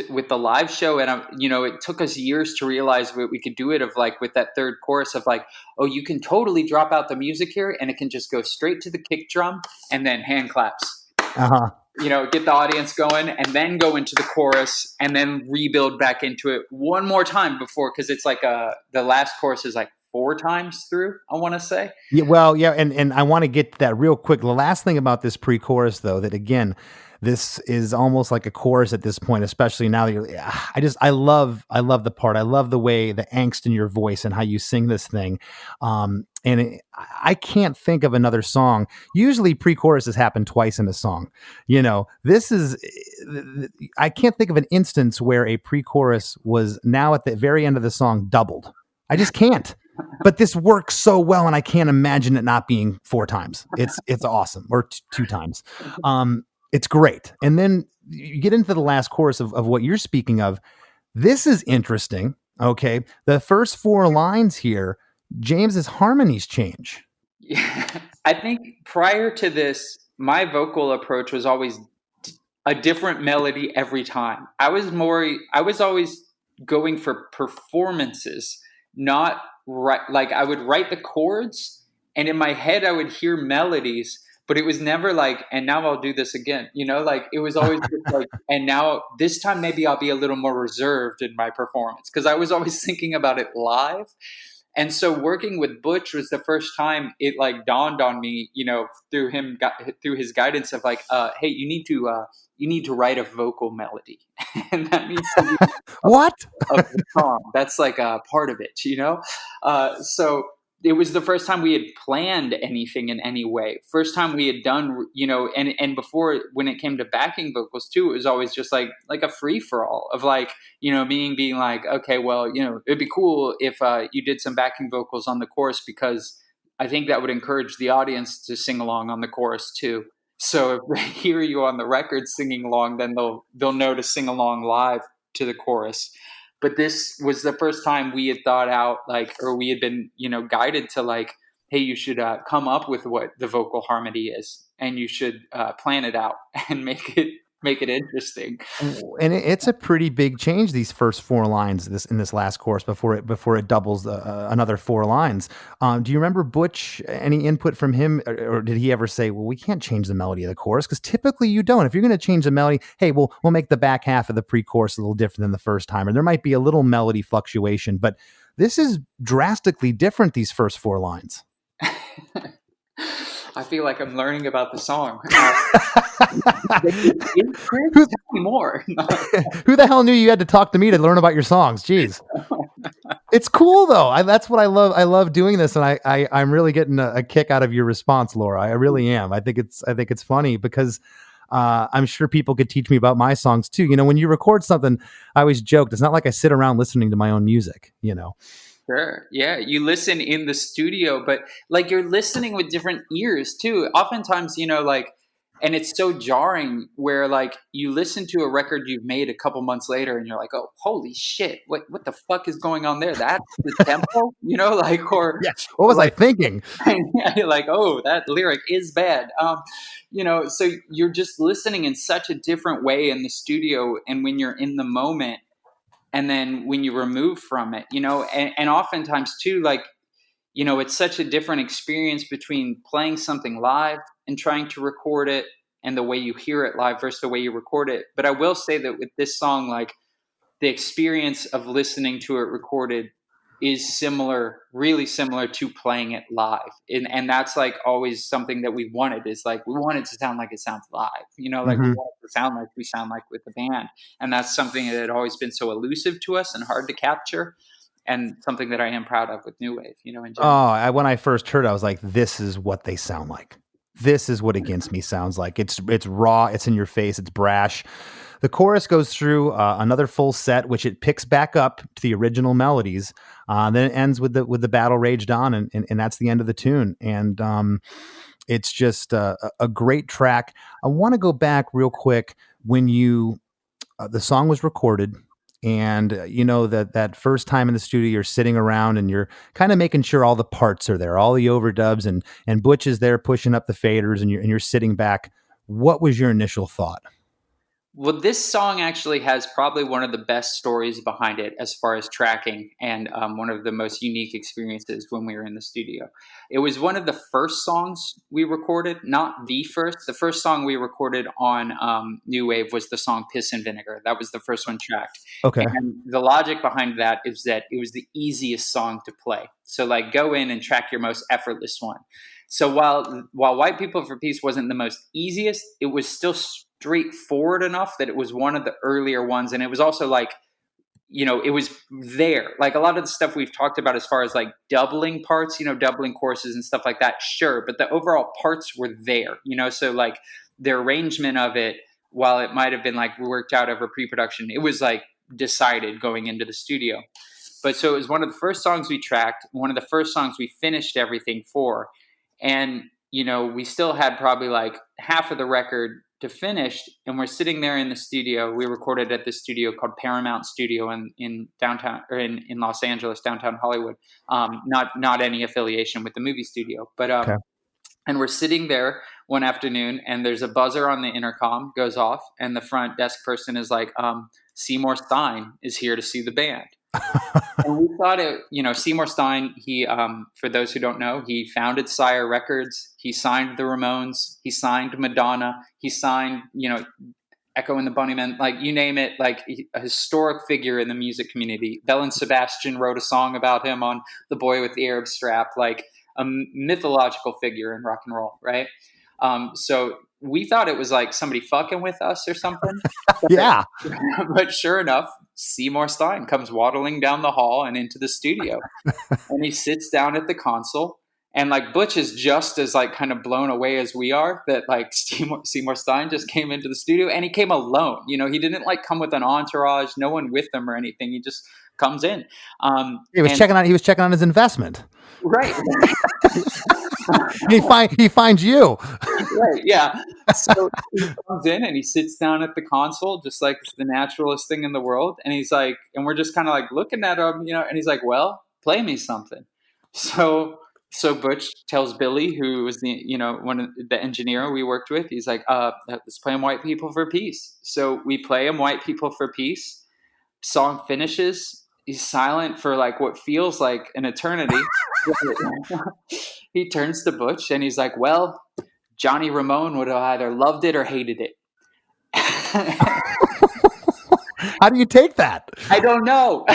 with the live show. And, you know, it took us years to realize we could do it of like with that third chorus of like, oh, you can totally drop out the music here and it can just go straight to the kick drum and then hand claps. Uh-huh. You know, get the audience going and then go into the chorus and then rebuild back into it one more time before, because it's like the last chorus is like 4 times through, I want to say. Yeah, well, yeah, and I want to get to that real quick. The last thing about this pre-chorus, though, that again, this is almost like a chorus at this point, especially now that I love the part. I love the way the angst in your voice and how you sing this thing. I can't think of another song. Usually pre-choruses happen twice in a song. You know, I can't think of an instance where a pre-chorus was now at the very end of the song doubled. I just can't. But this works so well, and I can't imagine it not being 4 times. It's awesome, or 2 times. It's great. And then you get into the last chorus of what you're speaking of. This is interesting. Okay. The first 4 lines here, James's harmonies change. Yeah. I think prior to this, my vocal approach was always a different melody every time. I was always going for performances, not like I would write the chords and in my head I would hear melodies, but it was never like, and now I'll do this again, you know, like it was always just like, and now this time maybe I'll be a little more reserved in my performance, because I was always thinking about it live. And so working with Butch was the first time it like dawned on me, you know, through his guidance of like, hey, you need to write a vocal melody, and that needs to be what of the song. That's like a part of it, you know. So it was the first time we had planned anything in any way. First time we had done, you know, and before, when it came to backing vocals too, it was always just like a free for all of like, you know, being like, okay, well, you know, it'd be cool if you did some backing vocals on the chorus, because I think that would encourage the audience to sing along on the chorus too. So if they hear you on the record singing along, then they'll know to sing along live to the chorus. But this was the first time we had thought out, like, or we had been, you know, guided to like, hey, you should come up with what the vocal harmony is, and you should plan it out and make make it interesting. And it's a pretty big change, these first four lines in this last chorus before it doubles another four lines. Do you remember Butch, any input from him, or did he ever say, well, we can't change the melody of the chorus? Because typically you don't. If you're going to change the melody, hey, we'll make the back half of the pre-chorus a little different than the first time, or there might be a little melody fluctuation, but this is drastically different, these first four lines. I feel like I'm learning about the song. Chris, tell me more. Who the hell knew you had to talk to me to learn about your songs? Jeez. It's cool though. That's what I love. I love doing this, and I'm really getting a kick out of your response, Laura. I really am. I think it's funny because I'm sure people could teach me about my songs too. You know, when you record something, I always joked, it's not like I sit around listening to my own music, you know. Sure. Yeah. You listen in the studio, but like you're listening with different ears too. Oftentimes, you know, like, and it's so jarring where like you listen to a record you've made a couple months later and you're like, oh, holy shit, what the fuck is going on there? That's the tempo, you know, like, or yeah, what was I thinking? Yeah, you're like, oh, that lyric is bad. You know, so you're just listening in such a different way in the studio. And when you're in the moment, and then when you remove from it, you know, and oftentimes too, like, you know, it's such a different experience between playing something live and trying to record it and the way you hear it live versus the way you record it. But I will say that with this song, like the experience of listening to it recorded is similar, really similar to playing it live. And that's like always something that we wanted, is like, we want it to sound like it sounds live, you know, like we want it to sound like we sound like with the band. And that's something that had always been so elusive to us and hard to capture, and something that I am proud of with New Wave, you know, in general. When I first heard it, I was like, this is what they sound like. This is what Against Me sounds like. It's raw, it's in your face, it's brash. The chorus goes through another full set, which it picks back up to the original melodies. Then it ends with the battle raged on, and that's the end of the tune. And it's just a great track. I want to go back real quick when the song was recorded. And you know, that first time in the studio, you're sitting around and you're kind of making sure all the parts are there, all the overdubs, and Butch is there pushing up the faders, and you're sitting back. What was your initial thought? Well, this song actually has probably one of the best stories behind it as far as tracking, and one of the most unique experiences when we were in the studio. It was one of the first songs we recorded, not the first. The first song we recorded on New Wave was the song Piss and Vinegar. That was the first one tracked. Okay. And the logic behind that is that it was the easiest song to play. So like, go in and track your most effortless one. So while White People for Peace wasn't the most easiest, it was still straightforward enough that it was one of the earlier ones. And it was also like, you know, it was there. Like a lot of the stuff we've talked about as far as like doubling parts, you know, doubling courses and stuff like that, sure. But the overall parts were there, you know, so like the arrangement of it, while it might have been like worked out over pre-production, it was like decided going into the studio. But so it was one of the first songs we tracked, one of the first songs we finished everything for. And, you know, we still had probably like half of the record to finish, and we're sitting there in the studio. We recorded at this studio called Paramount Studio in downtown, or in Los Angeles, downtown Hollywood. Not any affiliation with the movie studio, but okay. And we're sitting there one afternoon, and there's a buzzer on the intercom goes off, and the front desk person is like, Seymour Stein is here to see the band. And we thought it, you know, Seymour Stein, he, for those who don't know, he founded Sire Records. He signed the Ramones. He signed Madonna. He signed, you know, Echo and the Bunnymen, like you name it, like a historic figure in the music community. Belle and Sebastian wrote a song about him on The Boy with the Arab Strap, like a mythological figure in rock and roll, right? So we thought it was like somebody fucking with us or something. Yeah. But sure enough, Seymour Stein comes waddling down the hall and into the studio. And he sits down at the console. And like Butch is just as like kind of blown away as we are that like Seymour Stein just came into the studio, and he came alone. You know, he didn't like come with an entourage, no one with him or anything. He just comes in. He was checking on his investment. Right. he finds you. Right, yeah. So he comes in and he sits down at the console just like it's the naturalest thing in the world. And he's like, and we're just kind of like looking at him, you know, and he's like, well, play me something. So So Butch tells Billy, who was one of the engineer we worked with, he's like, let's play him White People for Peace. So we play him White People for Peace. Song finishes. He's silent for like what feels like an eternity. He turns to Butch and he's like, well, Johnny Ramone would have either loved it or hated it. How do you take that? I don't know.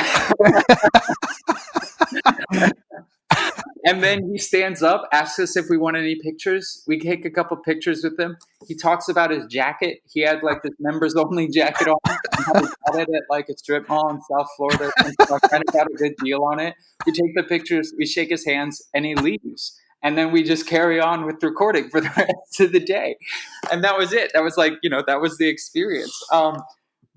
And then he stands up, asks us if we want any pictures. We take a couple pictures with him. He talks about his jacket. He had like this members only jacket on. And how he got it at like a strip mall in South Florida. And so I kind of got a good deal on it. We take the pictures, we shake his hands, and he leaves. And then we just carry on with recording for the rest of the day. And that was it. That was like, that was the experience.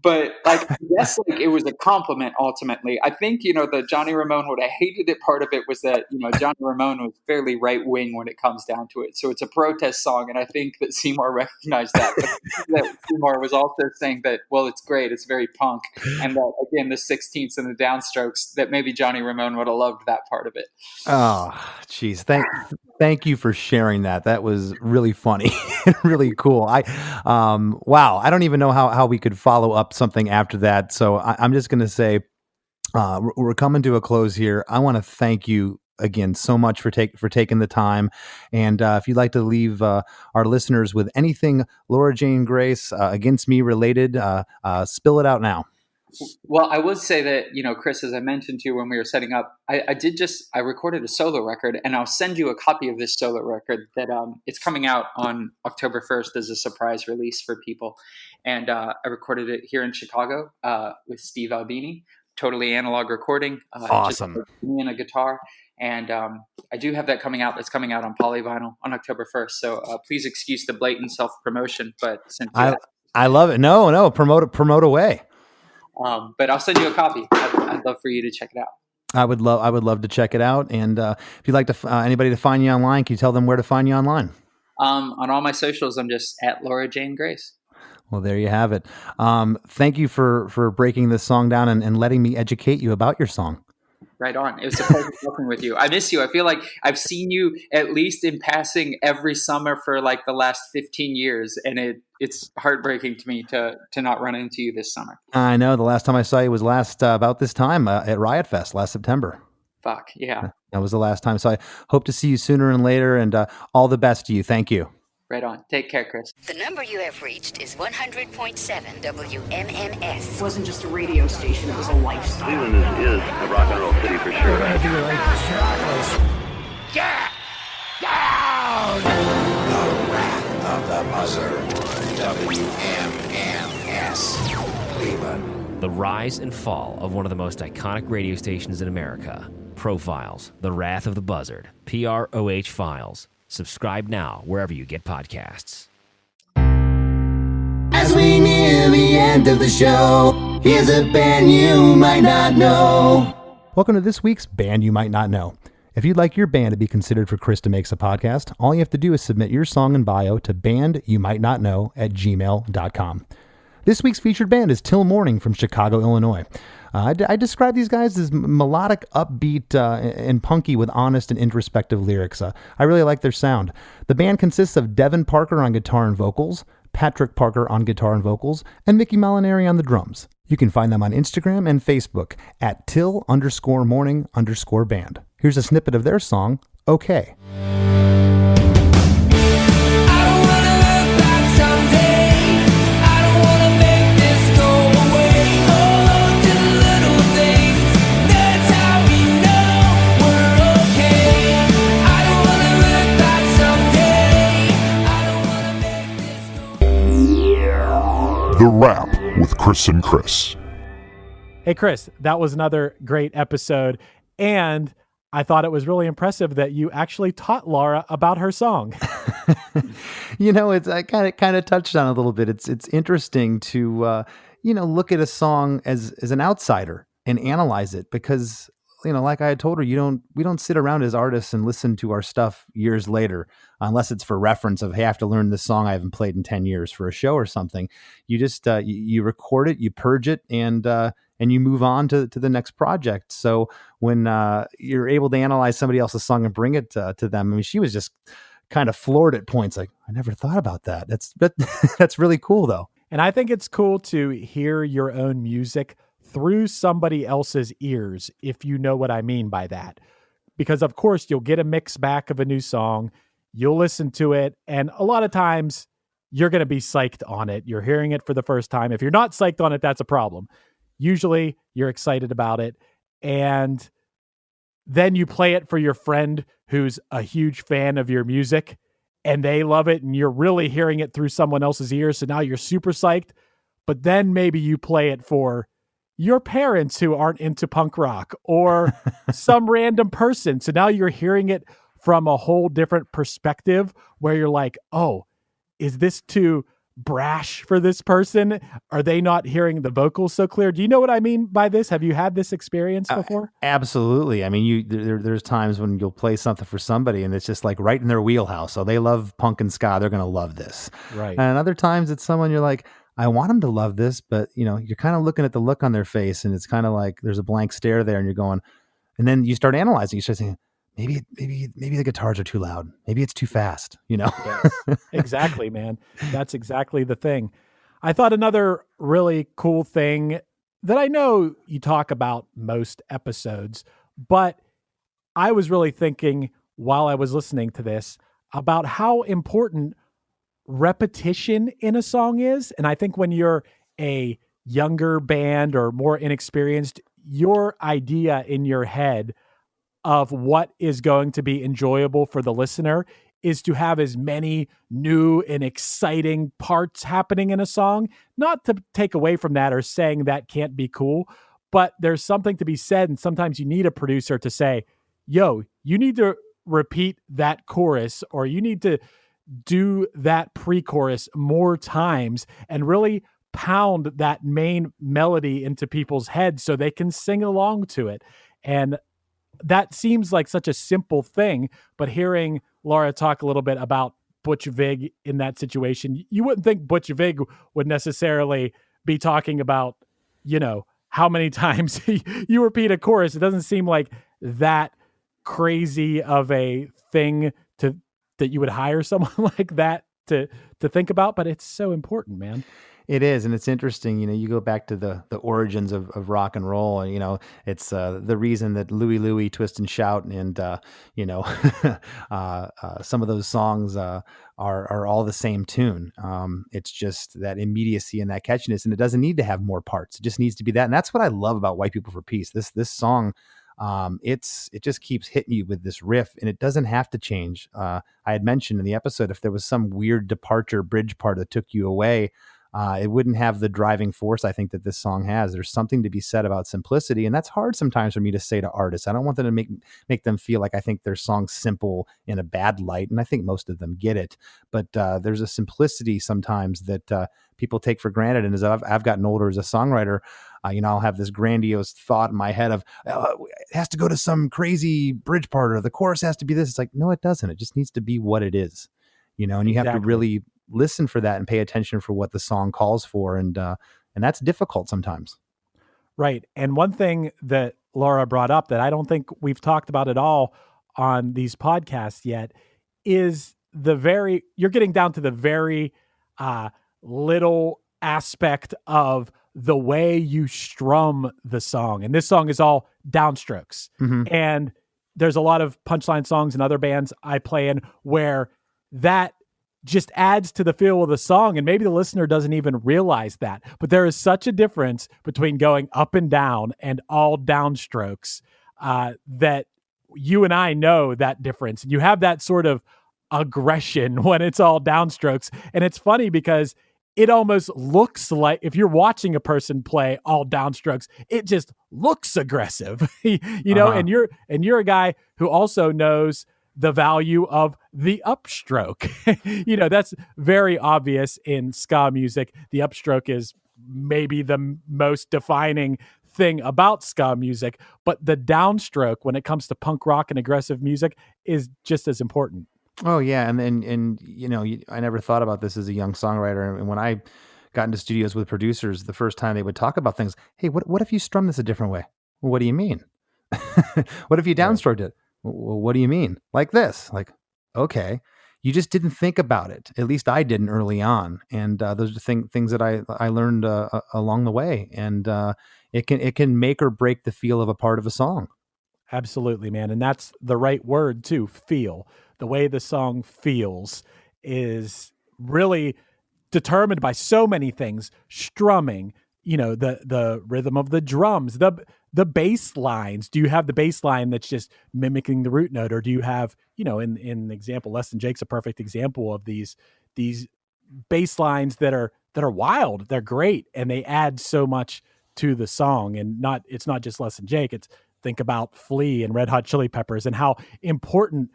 But like, yes, like it was a compliment ultimately. I think, the Johnny Ramone would have hated it. Part of it was that, Johnny Ramone was fairly right wing when it comes down to it. So it's a protest song. And I think that Seymour recognized that. But that Seymour was also saying that, well, it's great. It's very punk. And that, again, the 16ths and the downstrokes, that maybe Johnny Ramone would have loved that part of it. Oh, geez. Thank you for sharing that. That was really funny and really cool. Wow. I don't even know how we could follow up something after that. So I'm just going to say, we're coming to a close here. I want to thank you again so much for taking the time. And if you'd like to leave our listeners with anything Laura Jane Grace Against Me related, spill it out now. Well, I would say that, Chris, as I mentioned to you when we were setting up, I recorded a solo record, and I'll send you a copy of this solo record that it's coming out on October 1st as a surprise release for people. And I recorded it here in Chicago with Steve Albini, totally analog recording. Awesome. Just me and a guitar. And I do have that coming out. That's coming out on polyvinyl on October 1st. So please excuse the blatant self-promotion. But since I love it. No, promote away. But I'll send you a copy. I'd love for you to check it out. I would love to check it out. And if you'd like to anybody to find you online, can you tell them where to find you online? On all my socials, I'm just at Laura Jane Grace. Well, there you have it. Thank you for breaking this song down and letting me educate you about your song. Right on. It was a pleasure talking with you. I miss you. I feel like I've seen you at least in passing every summer for like the last 15 years. And it's heartbreaking to me to not run into you this summer. I know. The last time I saw you was about this time at Riot Fest last September. Fuck, yeah. That was the last time. So I hope to see you sooner and later, and all the best to you. Thank you. Right on. Take care, Chris. The number you have reached is 100.7 WMMS. It wasn't just a radio station, it was a lifestyle. Cleveland is a rock and roll city for sure. Get down! The Wrath of the Buzzard. WMMS. Cleveland. The rise and fall of one of the most iconic radio stations in America. Profiles, The Wrath of the Buzzard, PROH Files. Subscribe now wherever you get podcasts. As we near the end of the show, here's a band you might not know. Welcome to this week's Band You Might Not Know. If you'd like your band to be considered for Chris DeMakes a Podcast, all you have to do is submit your song and bio to bandyoumightnotknow@gmail.com. This week's featured band is Till Morning from Chicago, Illinois. I describe these guys as melodic, upbeat, and punky with honest and introspective lyrics. I really like their sound. The band consists of Devin Parker on guitar and vocals, Patrick Parker on guitar and vocals, and Mickey Molinari on the drums. You can find them on Instagram and Facebook at till_morning_band. Here's a snippet of their song, Okay. The Wrap with Chris and Chris. Hey, Chris, that was another great episode. And I thought it was really impressive that you actually taught Laura about her song. It's I kind of touched on it a little bit. It's interesting to look at a song as an outsider and analyze it because like I had told her, we don't sit around as artists and listen to our stuff years later, unless it's for reference of, hey, I have to learn this song I haven't played in 10 years for a show or something. You just, you record it, you purge it, and and you move on to the next project. So when you're able to analyze somebody else's song and bring it to them, I mean, she was just kind of floored at points. Like, I never thought about that. That's really cool though. And I think it's cool to hear your own music through somebody else's ears, if you know what I mean by that. Because of course you'll get a mix back of a new song, you'll listen to it, and a lot of times you're going to be psyched on it. You're hearing it for the first time. If you're not psyched on it, that's a problem. Usually you're excited about it, and then you play it for your friend who's a huge fan of your music, and they love it, and you're really hearing it through someone else's ears. So now you're super psyched. But then maybe you play it for your parents who aren't into punk rock, or some random person. So now you're hearing it from a whole different perspective where you're like, oh, is this too brash for this person? Are they not hearing the vocals so clear? Do you know what I mean by this? Have you had this experience before? Absolutely. I mean, there's times when you'll play something for somebody and it's just like right in their wheelhouse. So they love punk and ska. They're going to love this. Right. And other times it's someone you're like, I want them to love this, but you're kind of looking at the look on their face and it's kind of like there's a blank stare there and you're going, and then you start analyzing, you start saying, maybe the guitars are too loud. Maybe it's too fast, Yes, exactly, man. That's exactly the thing. I thought another really cool thing that I know you talk about most episodes, but I was really thinking while I was listening to this about how important repetition in a song is. And I think when you're a younger band or more inexperienced, your idea in your head of what is going to be enjoyable for the listener is to have as many new and exciting parts happening in a song. Not to take away from that or saying that can't be cool, but there's something to be said. And sometimes you need a producer to say, yo, you need to repeat that chorus, or you need to do that pre-chorus more times and really pound that main melody into people's heads so they can sing along to it. And that seems like such a simple thing, but hearing Laura talk a little bit about Butch Vig in that situation, you wouldn't think Butch Vig would necessarily be talking about, how many times you repeat a chorus. It doesn't seem like that crazy of a thing that you would hire someone like that to think about, but it's so important, man. It is, and it's interesting. You go back to the origins of rock and roll, and it's the reason that Louie, Twist and Shout, and some of those songs are all the same tune. It's just that immediacy and that catchiness, and it doesn't need to have more parts. It just needs to be that, and that's what I love about White People for Peace. This song, it just keeps hitting you with this riff, and it doesn't have to change. I had mentioned in the episode, if there was some weird departure bridge part that took you away, it wouldn't have the driving force I think that this song has. There's something to be said about simplicity, and that's hard sometimes for me to say to artists. I don't want them to make them feel like I think their song's simple in a bad light, and I think most of them get it. But there's a simplicity sometimes that people take for granted. And as I've gotten older as a songwriter, I'll have this grandiose thought in my head of it has to go to some crazy bridge part, or the chorus has to be this. It's like, no, it doesn't. It just needs to be what it is, and you have to really listen for that and pay attention for what the song calls for. And that's difficult sometimes. Right. And one thing that Laura brought up that I don't think we've talked about at all on these podcasts yet is you're getting down to the very little aspect of the way you strum the song. And this song is all downstrokes. Mm-hmm. And there's a lot of punchline songs and other bands I play in where that just adds to the feel of the song. And maybe the listener doesn't even realize that, but there is such a difference between going up and down and all downstrokes that you and I know that difference. And you have that sort of aggression when it's all downstrokes. And it's funny because it almost looks like, if you're watching a person play all downstrokes, it just looks aggressive, and you're a guy who also knows the value of the upstroke. That's very obvious in ska music. The upstroke is maybe the most defining thing about ska music, but the downstroke when it comes to punk rock and aggressive music is just as important. Oh yeah. And I never thought about this as a young songwriter. And when I got into studios with producers, the first time they would talk about things, hey, what if you strum this a different way? Well, what do you mean? What if you downstroked it? Well, what do you mean? Like this? Like, okay. You just didn't think about it. At least I didn't early on. And those are things that I learned along the way. And it can make or break the feel of a part of a song. Absolutely, man. And that's the right word too, feel. The way the song feels is really determined by so many things. Strumming, the rhythm of the drums, the bass lines. Do you have the bass line that's just mimicking the root note, or do you have, in the example, Less Than Jake's a perfect example of these bass lines that are wild. They're great, and they add so much to the song. And it's not just Less Than Jake. Think about Flea and Red Hot Chili Peppers and how important,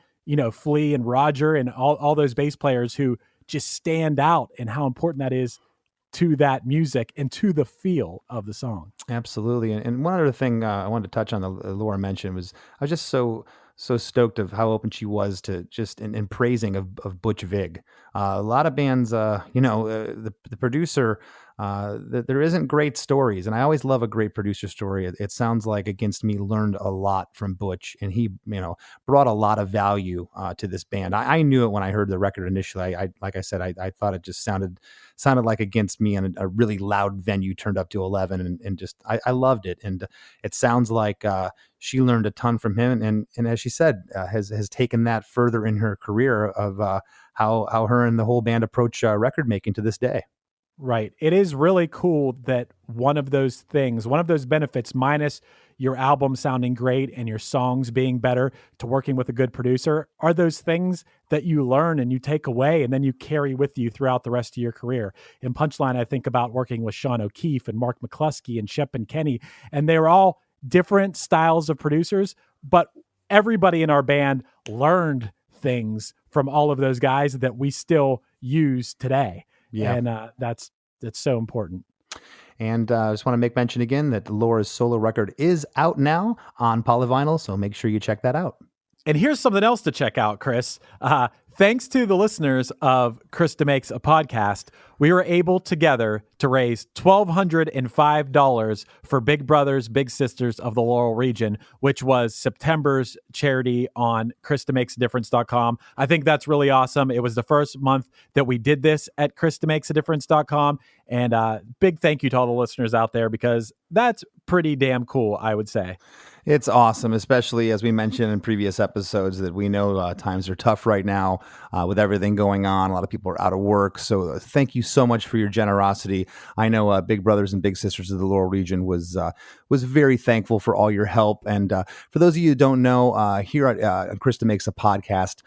Flea and Roger and all those bass players who just stand out, and how important that is to that music and to the feel of the song. Absolutely. And one other thing I wanted to touch on that Laura mentioned was I was just so stoked of how open she was to just in praising of Butch Vig. A lot of bands, the producer, there isn't great stories. And I always love a great producer story. It sounds like Against Me learned a lot from Butch, and he, brought a lot of value to this band. I knew it when I heard the record initially. Like I said, I thought it just sounded like Against Me in a really loud venue turned up to 11, and just I loved it. And it sounds like she learned a ton from him, and as she said, has taken that further in her career of how her and the whole band approach record making to this day. Right. It is really cool that one of those benefits, minus your album sounding great and your songs being better, to working with a good producer, are those things that you learn and you take away and then you carry with you throughout the rest of your career. In Punchline, I think about working with Sean O'Keefe and Mark McCluskey and Shep and Kenny, and they were all different styles of producers, but everybody in our band learned things from all of those guys that we still use today. Yeah. And that's so important. And I just want to make mention again that Laura's solo record is out now on Polyvinyl, so make sure you check that out. And here's something else to check out, Chris. Thanks to the listeners of Chris DeMakes a Podcast, we were able together to raise $1,205 for Big Brothers Big Sisters of the Laurel Region, which was September's charity on ChrisDeMakesADifference.com. I think that's really awesome. It was the first month that we did this at ChrisDeMakesADifference.com. And big thank you to all the listeners out there, because that's pretty damn cool, I would say. It's awesome, especially as we mentioned in previous episodes that we know times are tough right now with everything going on. A lot of people are out of work. So thank you so much for your generosity. I know Big Brothers and Big Sisters of the Laurel Region was very thankful for all your help. And for those of you who don't know, here at Chris DeMakes a Podcast,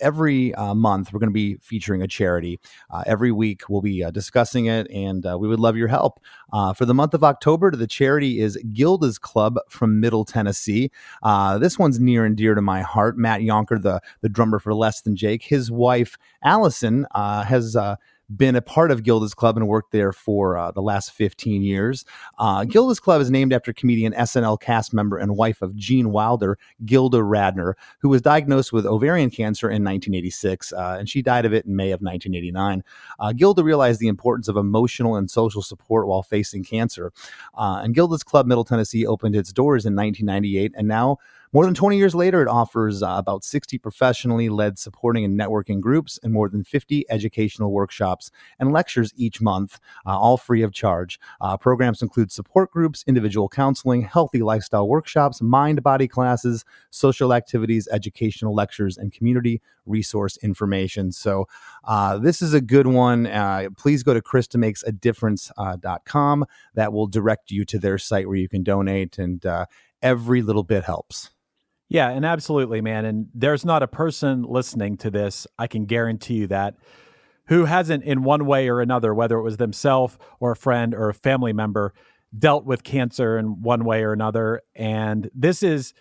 every month we're going to be featuring a charity. Every week we'll be discussing it, and we would love your help. For the month of October, the charity is Gilda's Club from Middle Tennessee. This one's near and dear to my heart. Matt Yonker, the drummer for Less Than Jake, his wife Allison has been a part of Gilda's Club and worked there for the last 15 years. Gilda's Club is named after comedian, SNL cast member, and wife of Gene Wilder, Gilda Radner, who was diagnosed with ovarian cancer in 1986, and she died of it in May of 1989. Gilda realized the importance of emotional and social support while facing cancer. And Gilda's Club Middle Tennessee opened its doors in 1998, and now, more than 20 years later, it offers about 60 professionally led supporting and networking groups and more than 50 educational workshops and lectures each month, all free of charge. Programs include support groups, individual counseling, healthy lifestyle workshops, mind-body classes, social activities, educational lectures, and community resource information. So this is a good one. Please go to ChrisDeMakesADifference.com. That will direct you to their site where you can donate, and every little bit helps. Yeah, and absolutely, man. And there's not a person listening to this, I can guarantee you that, who hasn't in one way or another, whether it was themselves or a friend or a family member, dealt with cancer in one way or another. And this is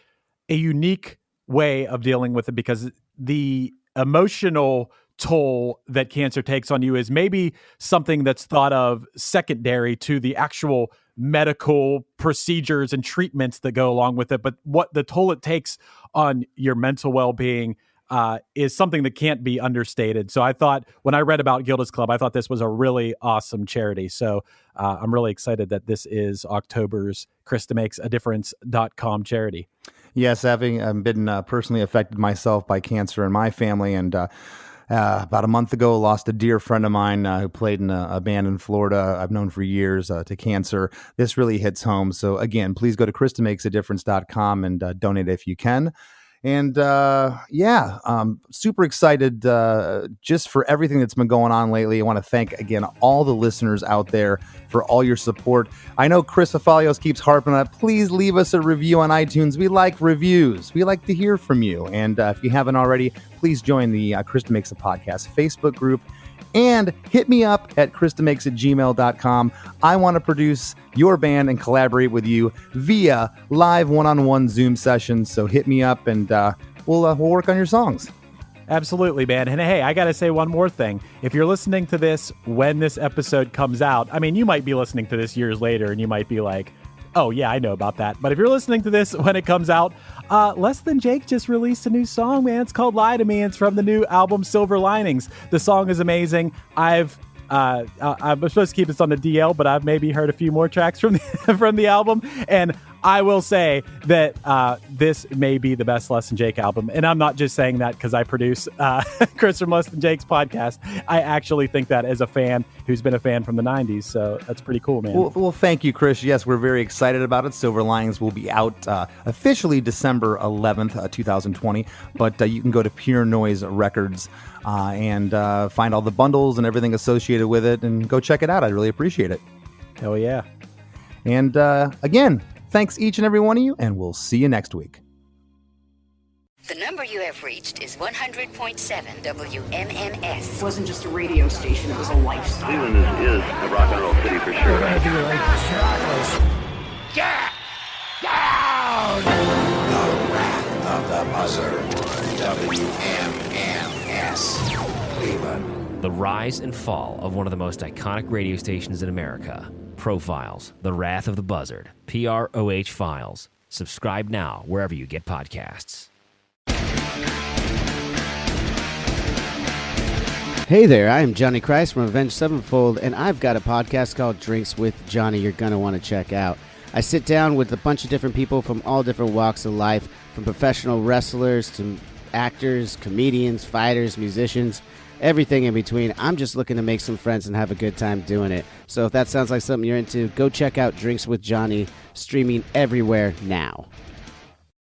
a unique way of dealing with it, because the emotional toll that cancer takes on you is maybe something that's thought of secondary to the actual medical procedures and treatments that go along with it. But what the toll it takes on your mental well-being, is something that can't be understated. So I thought when I read about Gilda's Club, I thought this was a really awesome charity. So I'm really excited that this is October's Chris DeMakes a Difference.com charity. Yes, having been personally affected myself by cancer in my family, and about a month ago, lost a dear friend of mine who played in a band in Florida I've known for years to cancer. This really hits home. So again, please go to ChrisDeMakesADifference.com and donate if you can. And super excited just for everything that's been going on lately. I want to thank, again, all the listeners out there for all your support. I know Chris Afalios keeps harping on it. Please leave us a review on iTunes. We like reviews. We like to hear from you. And if you haven't already, please join the Chris DeMakes a Podcast Facebook group. And hit me up at chrisdemakes@gmail.com. I want to produce your band and collaborate with you via live one-on-one Zoom sessions. So hit me up and we'll work on your songs. Absolutely, man. And hey, I got to say one more thing. If you're listening to this when this episode comes out, I mean, you might be listening to this years later and you might be like, oh, yeah, I know about that. But if you're listening to this when it comes out, Less Than Jake just released a new song, man. It's called Lie to Me. It's from the new album Silver Linings. The song is amazing. I'm supposed to keep this on the DL, but I've maybe heard a few more tracks from the album. And I will say that this may be the best Less Than Jake album. And I'm not just saying that because I produce Chris from Less Than Jake's podcast. I actually think that as a fan who's been a fan from the 90s. So that's pretty cool, man. Well, thank you, Chris. Yes, we're very excited about it. Silver Linings will be out officially December 11th, 2020. But you can go to Pure Noise Records and find all the bundles and everything associated with it and go check it out. I'd really appreciate it. Hell yeah. And again, thanks each and every one of you, and we'll see you next week. The number you have reached is 100.7 WMMS. It wasn't just a radio station, it was a lifestyle. Cleveland is a rock and roll city for sure. Get down! The Wrath of the Buzzard. WMMS. Cleveland. The rise and fall of one of the most iconic radio stations in America. Profiles, The Wrath of the Buzzard, PROH Files. Subscribe now wherever you get podcasts. Hey there, I am Johnny Christ from Avenged Sevenfold, and I've got a podcast called Drinks with Johnny you're going to want to check out. I sit down with a bunch of different people from all different walks of life, from professional wrestlers to actors, comedians, fighters, musicians, everything in between. I'm just looking to make some friends and have a good time doing it. So if that sounds like something you're into, go check out Drinks with Johnny, streaming everywhere now.